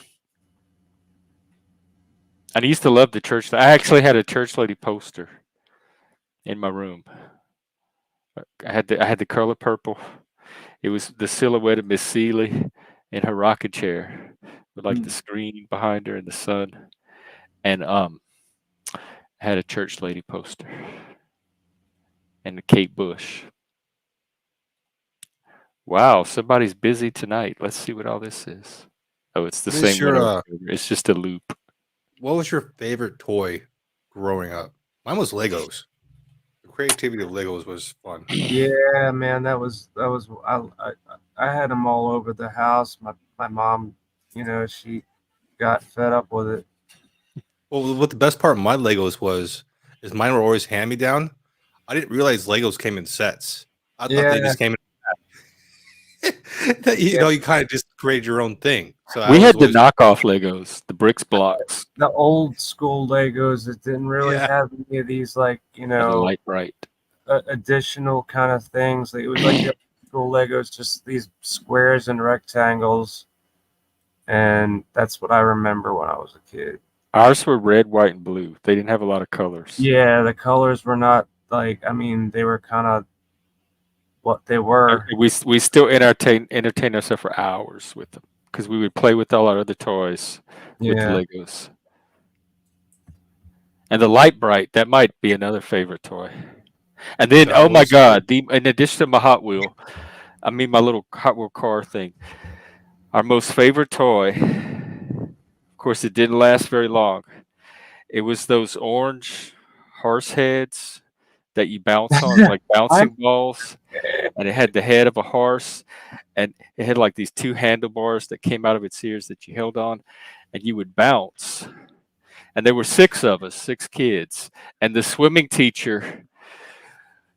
I used to love the church. I actually had a church lady poster in my room. I had the color purple. It was the silhouette of Miss Seeley in her rocking chair with like the screen behind her and the sun. And I had a church lady poster and the Kate Bush. Wow, somebody's busy tonight. Let's see what all this is. Oh, it's the What is same one over your and over. It's just a loop. what was your favorite toy growing up? Mine was Legos. The creativity of Legos was fun. Yeah, man, that was I had them all over the house. My mom, she got fed up with it. Well, what the best part of my Legos was is mine were always hand me down. I didn't realize Legos came in sets. I thought they Yeah, just came in. That, you kind of just create your own thing. So I We was had the always knockoff Legos, the bricks blocks, the old school Legos that didn't really yeah. have any of these like and the light bright. additional kind of things. It was like the old school Legos, just these squares and rectangles, and that's what I remember when I was a kid. Ours were red, white, and blue. They didn't have a lot of colors. Yeah, the colors were not like, I mean, they were kind of what they were. And we still entertain ourselves for hours with them because we would play with all our other toys with the Yeah. Legos. And the light bright, that might be another favorite toy. And then, That oh my was God, in addition to my Hot Wheel, I mean my little Hot Wheel car thing, our most favorite toy, of course, it didn't last very long. It was those orange horse heads that you bounce on, like bouncing balls. And it had the head of a horse, and it had like these two handlebars that came out of its ears that you held on, and you would bounce. And there were 6 of us, 6 kids, and the swimming teacher.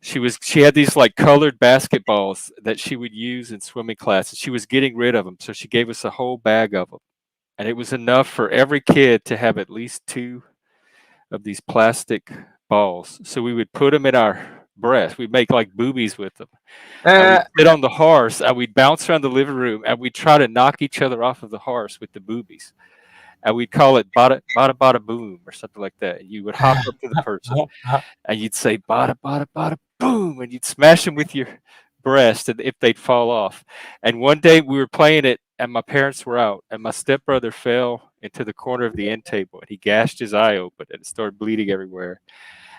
She had these like colored basketballs that she would use in swimming classes. She was getting rid of them, so she gave us a whole bag of them, and it was enough for every kid to have at least 2 of these plastic balls. So we would put them in our breast. We'd make like boobies with them. And we'd sit on the horse and we'd bounce around the living room and we'd try to knock each other off of the horse with the boobies. And we'd call it bada bada bada boom or something like that. And you would hop up to the person and you'd say bada bada bada boom, and you'd smash them with your breast and if they'd fall off. And one day we were playing it and my parents were out and my stepbrother fell into the corner of the end table and he gashed his eye open and it started bleeding everywhere.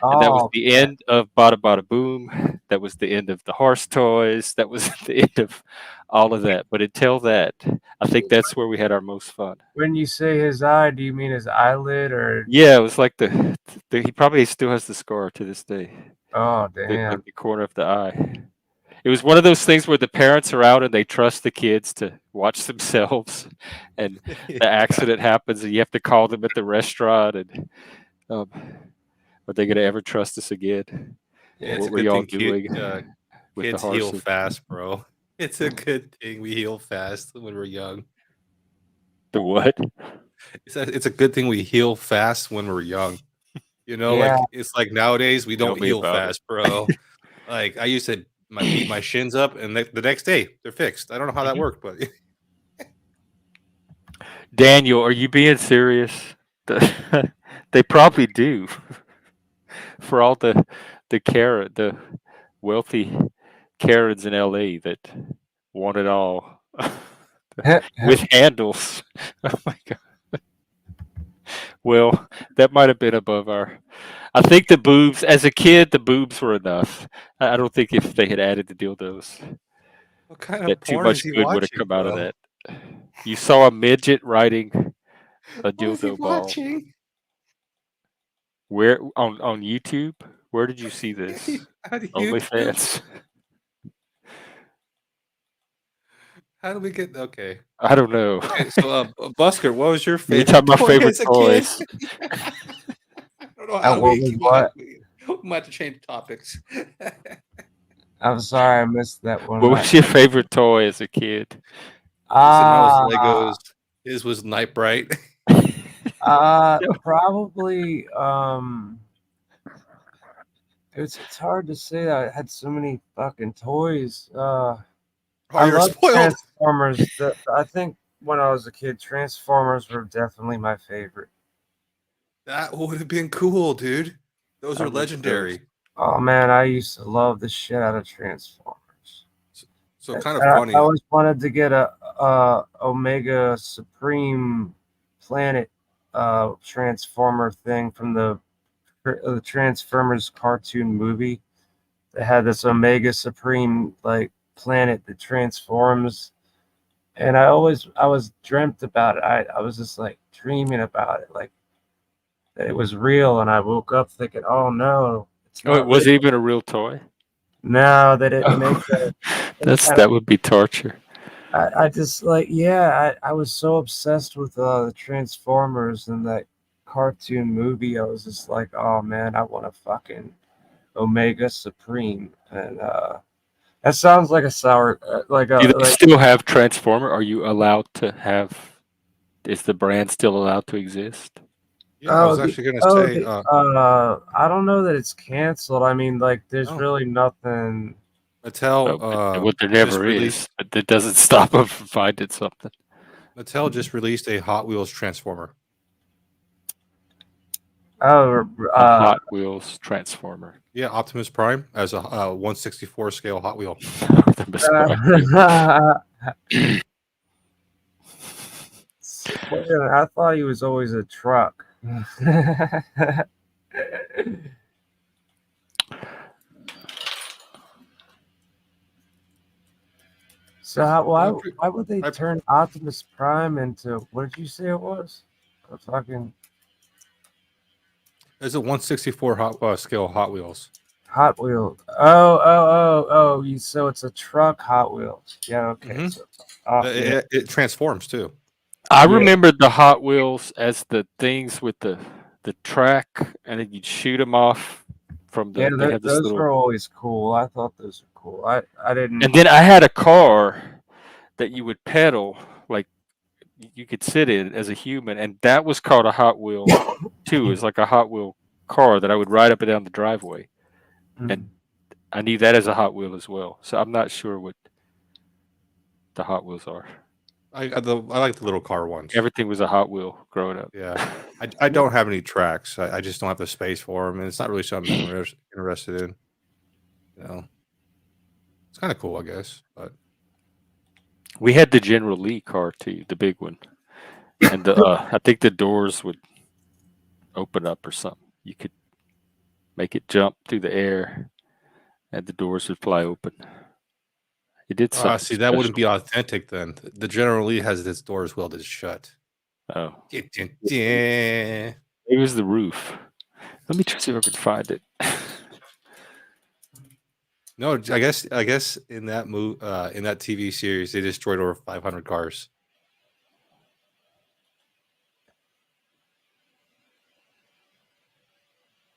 And that was Oh, the end of Bada Bada Boom. That was the end of the horse toys. That was the end of all of that. But until that, I think that's where we had our most fun. when you say his eye, do you mean his eyelid or? Yeah, it was like he probably still has the scar to this day. Oh, Like damn. the corner of the eye. It was one of those things where the parents are out and they trust the kids to watch themselves, and the accident happens, and you have to call them at the restaurant, and are they going to ever trust us again? Yeah, it's What a were good y'all thing doing with the kids heal horses? fast, bro. It's a good thing we heal fast when we're young. The what? It's a good thing we heal fast when we're young. Yeah. Like it's like nowadays we Tell don't me heal about it. fast, bro. Like I used to beat my shins up, and the next day they're fixed. I don't know how that worked, but Daniel, are you being serious? They probably do for all the wealthy Karens in LA that want it all with handles. Oh my god. Well, that might have been above our. I think the boobs, as a kid, the boobs were enough. I don't think if they had added the dildos, What kind of that too porn is much he good would have watching, come out of bro? that. You saw a midget riding a What is he dildo ball. watching? Where on YouTube? Where did you see this? How do YouTube? OnlyFans? How do we get okay? I don't know. Okay, so Busker, what was your You're talking favorite about toy favorite as a kid? toys. I don't know how what we was keep what? we might have to change topics. I'm sorry, I missed that one. What was your favorite toy as a kid? Listen, mine was Ah, Legos. His was Night Bright. probably. It's hard to say. I had so many fucking toys. Oh, I you're love spoiled. Transformers. I think when I was a kid, Transformers were definitely my favorite. That would have been cool, dude. Those I are remember those. legendary. Oh man, I used to love the shit out of Transformers. So And kind of I funny. always wanted to get a Omega Supreme Planet Transformer thing from the Transformers cartoon movie. They had this Omega Supreme like planet that transforms, and I was dreamt about it. I was just like dreaming about it, like that it was real, and I woke up thinking, oh no, it's Oh, it not real. was even a real toy. No, they didn't make Oh, that. that would be torture. I just like, yeah, I was so obsessed with the Transformers and that cartoon movie. I was just like, oh man, I want a fucking Omega Supreme. And that sounds like a sour, Do they still have Transformer? Are you allowed to have? Is the brand still allowed to exist? Yeah, I was actually gonna say, I don't know that it's canceled. I mean, like, there's no, really nothing. Mattel, Oh, but there just never released is. But that doesn't stop them from finding something. Mattel just released a Hot Wheels Transformer. Oh, A Hot Wheels Transformer. Yeah, Optimus Prime as a 1/64 scale Hot Wheel. Optimus Prime. wait a minute, I thought he was always a truck. So why would they turn Optimus Prime into, what did you say it was? A fucking It's a 1/64 scale Hot Wheels. Hot Wheels. So it's a truck Hot Wheels. Yeah, okay. Mhm. So, yeah. It transforms too. I Yeah. remember the Hot Wheels as the things with the track, and then you'd shoot them off from Yeah, the. They had this those little. were always cool. I thought those were cool. I didn't. And then I had a car that you would pedal, like you could sit in as a human, and that was called a Hot Wheel too. It was like a Hot Wheel car that I would ride up and down the driveway, and I knew that as a Hot Wheel as well. So I'm not sure what the Hot Wheels are. I like the little car ones. Everything was a Hot Wheel growing up. Yeah, I don't have any tracks. I just don't have the space for them, and it's not really something I'm interested in. You know, it's kind of cool, I guess. But We had the General Lee car too, the big one, and I think the doors would open up or something. You could make it jump through the air, and the doors would fly open. It did something see, that wouldn't special. be authentic then. The General Lee has its doors welded shut. Oh, Yeah. it was the roof. Let me try to see if I can find it. No, I guess in that in that TV series, they destroyed over 500 cars.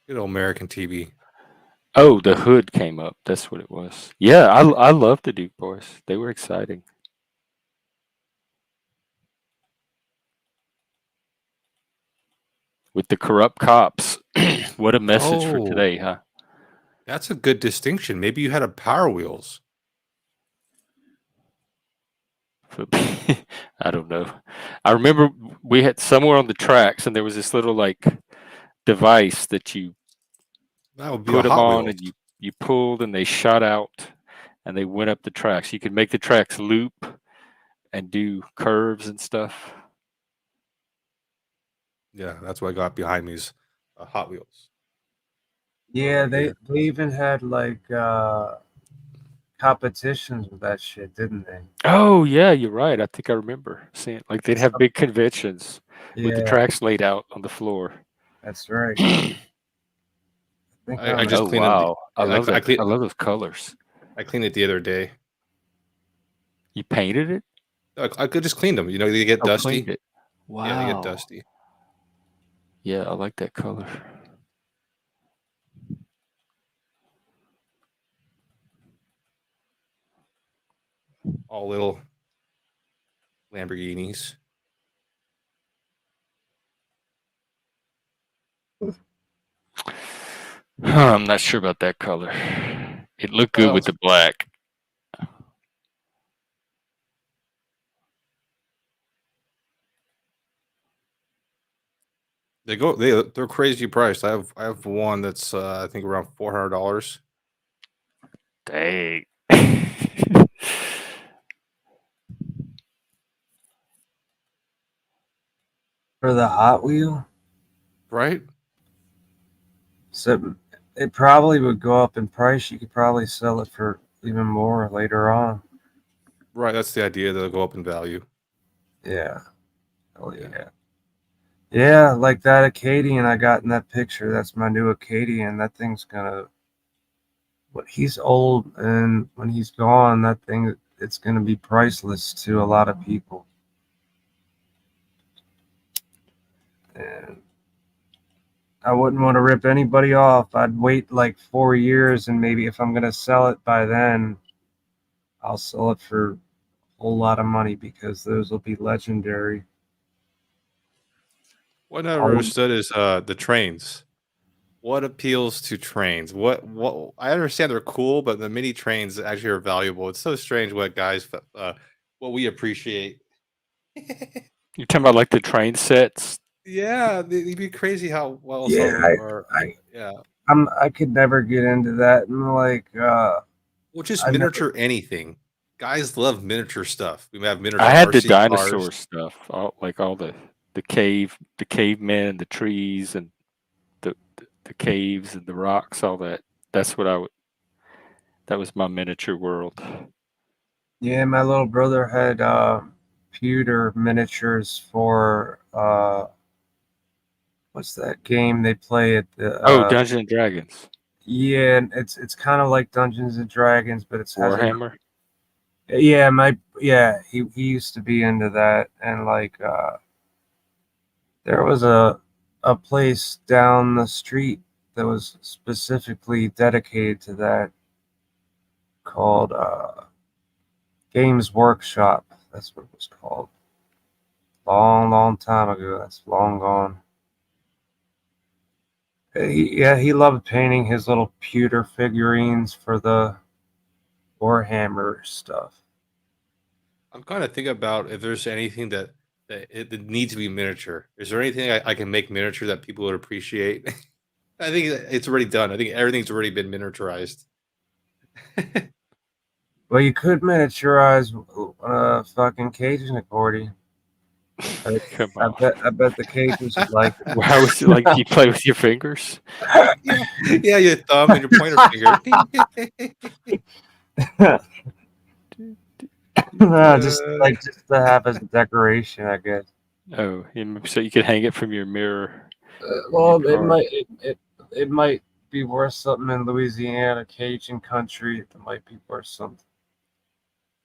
Good old American TV. Oh, the hood came up. That's what it was. Yeah, I love the Duke Boys. They were exciting. With the corrupt cops. What a message for today, huh? That's a good distinction. Maybe you had a Power Wheels. I don't know. I remember we had somewhere on the tracks, and there was this little like device that you That would be a put them Hot on, Wheels. and you pulled, and they shot out, and they went up the tracks. You could make the tracks loop and do curves and stuff. Yeah, that's what I got behind me is Hot Wheels. Yeah, Yeah. they even had like competitions with that shit, didn't they? Oh yeah, you're right. I think I remember seeing like they'd have Some- big conventions with the yeah, tracks laid out on the floor. that's right. I think I I remember. just Oh cleaned it. wow, I Yeah, love that. I love those colors. I cleaned it the other day. You painted it? I could just clean them. You know, they get Oh, cleaned dusty. it. Yeah, they get Wow. dusty. Yeah, I like that color. All little Lamborghinis. I'm not sure about that color. It looked good Well, with the black. they're crazy priced. I have one that's I think around $400. Dang. For the Hot Wheel, Right? so it probably would go up in price. You could probably sell it for even more later on. Right. That's the idea. They'll go up in value. Yeah. Oh Yeah. yeah. Yeah, like that Acadian I got in that picture. That's my new Acadian. That thing's gonna. But he's old, and when he's gone, that thing it's gonna be priceless to a lot of people. And I wouldn't want to rip anybody off. I'd wait like 4 years, and maybe if I'm gonna sell it by then, I'll sell it for a whole lot of money because those will be legendary. What I never I'll, understood is the trains. What appeals to trains? What I understand they're cool, but the mini trains actually are valuable. It's so strange what guys what we appreciate. You're talking about like the train sets? Yeah, it'd be crazy how well some of yeah, them are. I, Yeah, I could never get into that, and like, well, just I never. miniature anything. Guys love miniature stuff. We have I miniature had the RC cars. dinosaur stuff, all the cavemen, the trees, and the caves and the rocks, all that. That's what I would. That was my miniature world. Yeah, my little brother had pewter miniatures for what's that game they play at the Oh, Dungeons and Dragons, yeah, and it's kind of like Dungeons and Dragons, but it has a Warhammer. yeah, he used to be into that, and like there was a place down the street that was specifically dedicated to that called Games Workshop. That's what it was called. Long time ago. That's long gone. He loved painting his little pewter figurines for the Warhammer stuff. I'm kind of thinking about if there's anything that needs to be miniature. Is there anything I can make miniature that people would appreciate? I think it's already done. I think everything's already been miniaturized. Well, you could miniaturize fucking Cajun accordion. I, Come on. I bet the Cajuns would like How was it like? Do you play with your fingers? Yeah, yeah, your thumb and your pointer finger. it. No, Uh, just to have as a decoration, I guess. Oh, so you could hang it from your mirror in your Well, car. it might be worth something in Louisiana, Cajun country. It might be worth something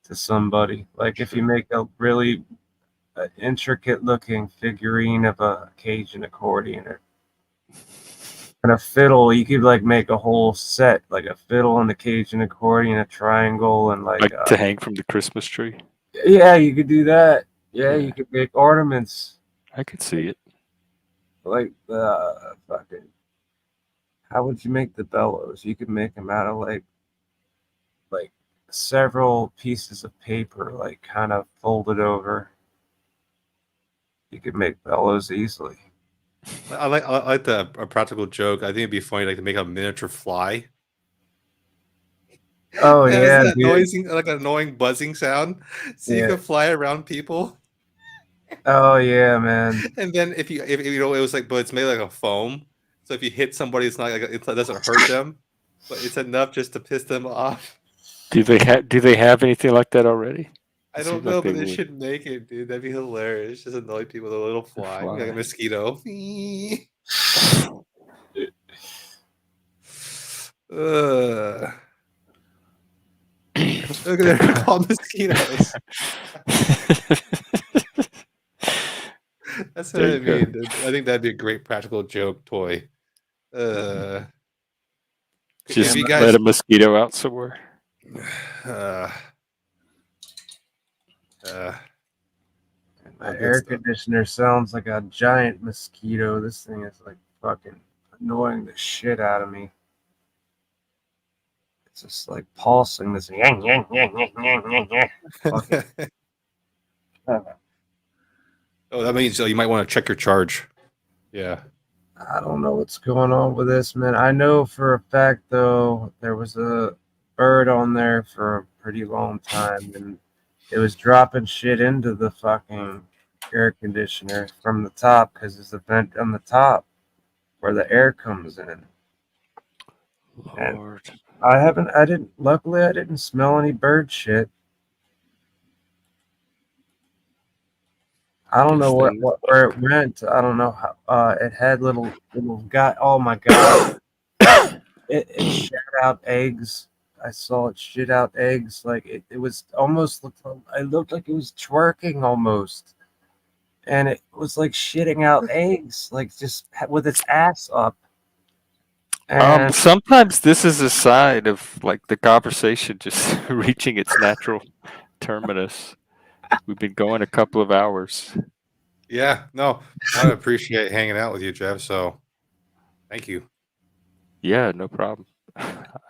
to somebody. Like if you True. make a really intricate looking figurine of a Cajun accordion and a fiddle, you could like make a whole set, like a fiddle and the Cajun accordion, a triangle, and like Like to hang from the Christmas tree. yeah, you could do that. Yeah, Yeah, you could make ornaments I could see it. like the fucking. How would you make the bellows? You could make them out of like several pieces of paper, like kind of folded over. You could make bellows easily. I like a practical joke. I think it'd be funny, like to make a miniature fly. Oh It has yeah, that dude. noising, like an annoying buzzing sound, so you Yeah. can fly around people. Oh yeah, man. And then if you know it was like, but it's made like a foam. So if you hit somebody, it's not like it doesn't hurt them, but it's enough just to piss them off. Do they have anything like that already? I It don't seems like know, they but they would. should make it, dude. That'd be hilarious. Just annoy people with a little fly, like a Fly. mosquito. Ugh. Look at they're called mosquitoes. That's what There I you go. mean. I think that'd be a great practical joke toy. If Just you let guys, a mosquito out somewhere. uh, My good air stuff. conditioner sounds like a giant mosquito. This thing is like fucking annoying the shit out of me. It's just like pulsing this. Yang, yang, yang, yang, yang, yang, yang. Fucking, Oh, that means you might want to check your charge. Yeah. I don't know what's going on with this, man. I know for a fact, though, there was a bird on there for a pretty long time, and it was dropping shit into the fucking air conditioner from the top because there's a vent on the top where the air comes in. Lord. Luckily, I didn't smell any bird shit. I don't know Guess they where it went. I don't know how. It had little guy. Oh my god! It shit out eggs. I saw it shit out eggs. Like it was almost looked. It looked like it was twerking almost, and it was like shitting out eggs, like just with its ass up. And Sometimes this is a sign of like the conversation just reaching its natural terminus. We've been going a couple of hours. Yeah. No, I appreciate hanging out with you, Jeff. So, thank you. Yeah, no problem.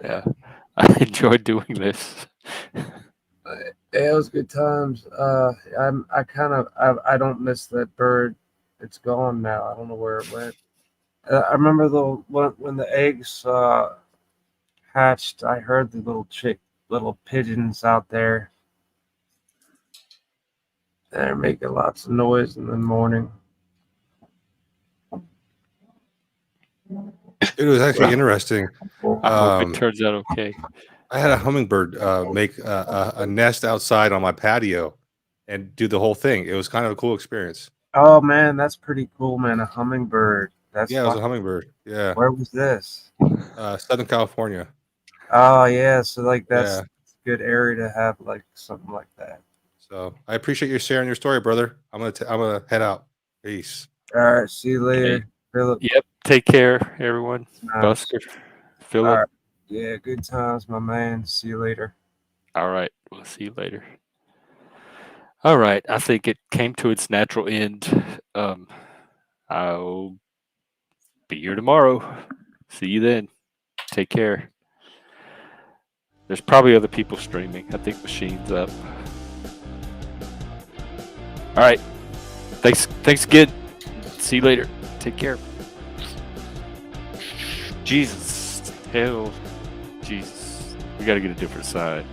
Yeah, I enjoyed doing this. it was good times. I don't miss that bird. It's gone now. I don't know where it went. I remember when the eggs hatched. I heard the little pigeons out there. They're making lots of noise in the morning. It was actually interesting. I hope it turns out okay. I had a hummingbird make a nest outside on my patio and do the whole thing. It was kind of a cool experience. Oh man, that's pretty cool, man. A hummingbird. That's Yeah, it was a hummingbird. Yeah. Where was this? Southern California. Oh yeah, so like that's Yeah. a good area to have like something like that. So I appreciate you sharing your story, brother. I'm gonna head out. Peace. All right, see you later, Philip. Yep. Take care, everyone. Nice. Busker, Philip. All right. Yeah, good times, my man. See you later. All right. We'll see you later. All right. I think it came to its natural end. I'll be here tomorrow. See you then. Take care. There's probably other people streaming. I think Machine's up. All right. Thanks again. See you later. Take care. Jesus. Hell. Jesus. We got to get a different side.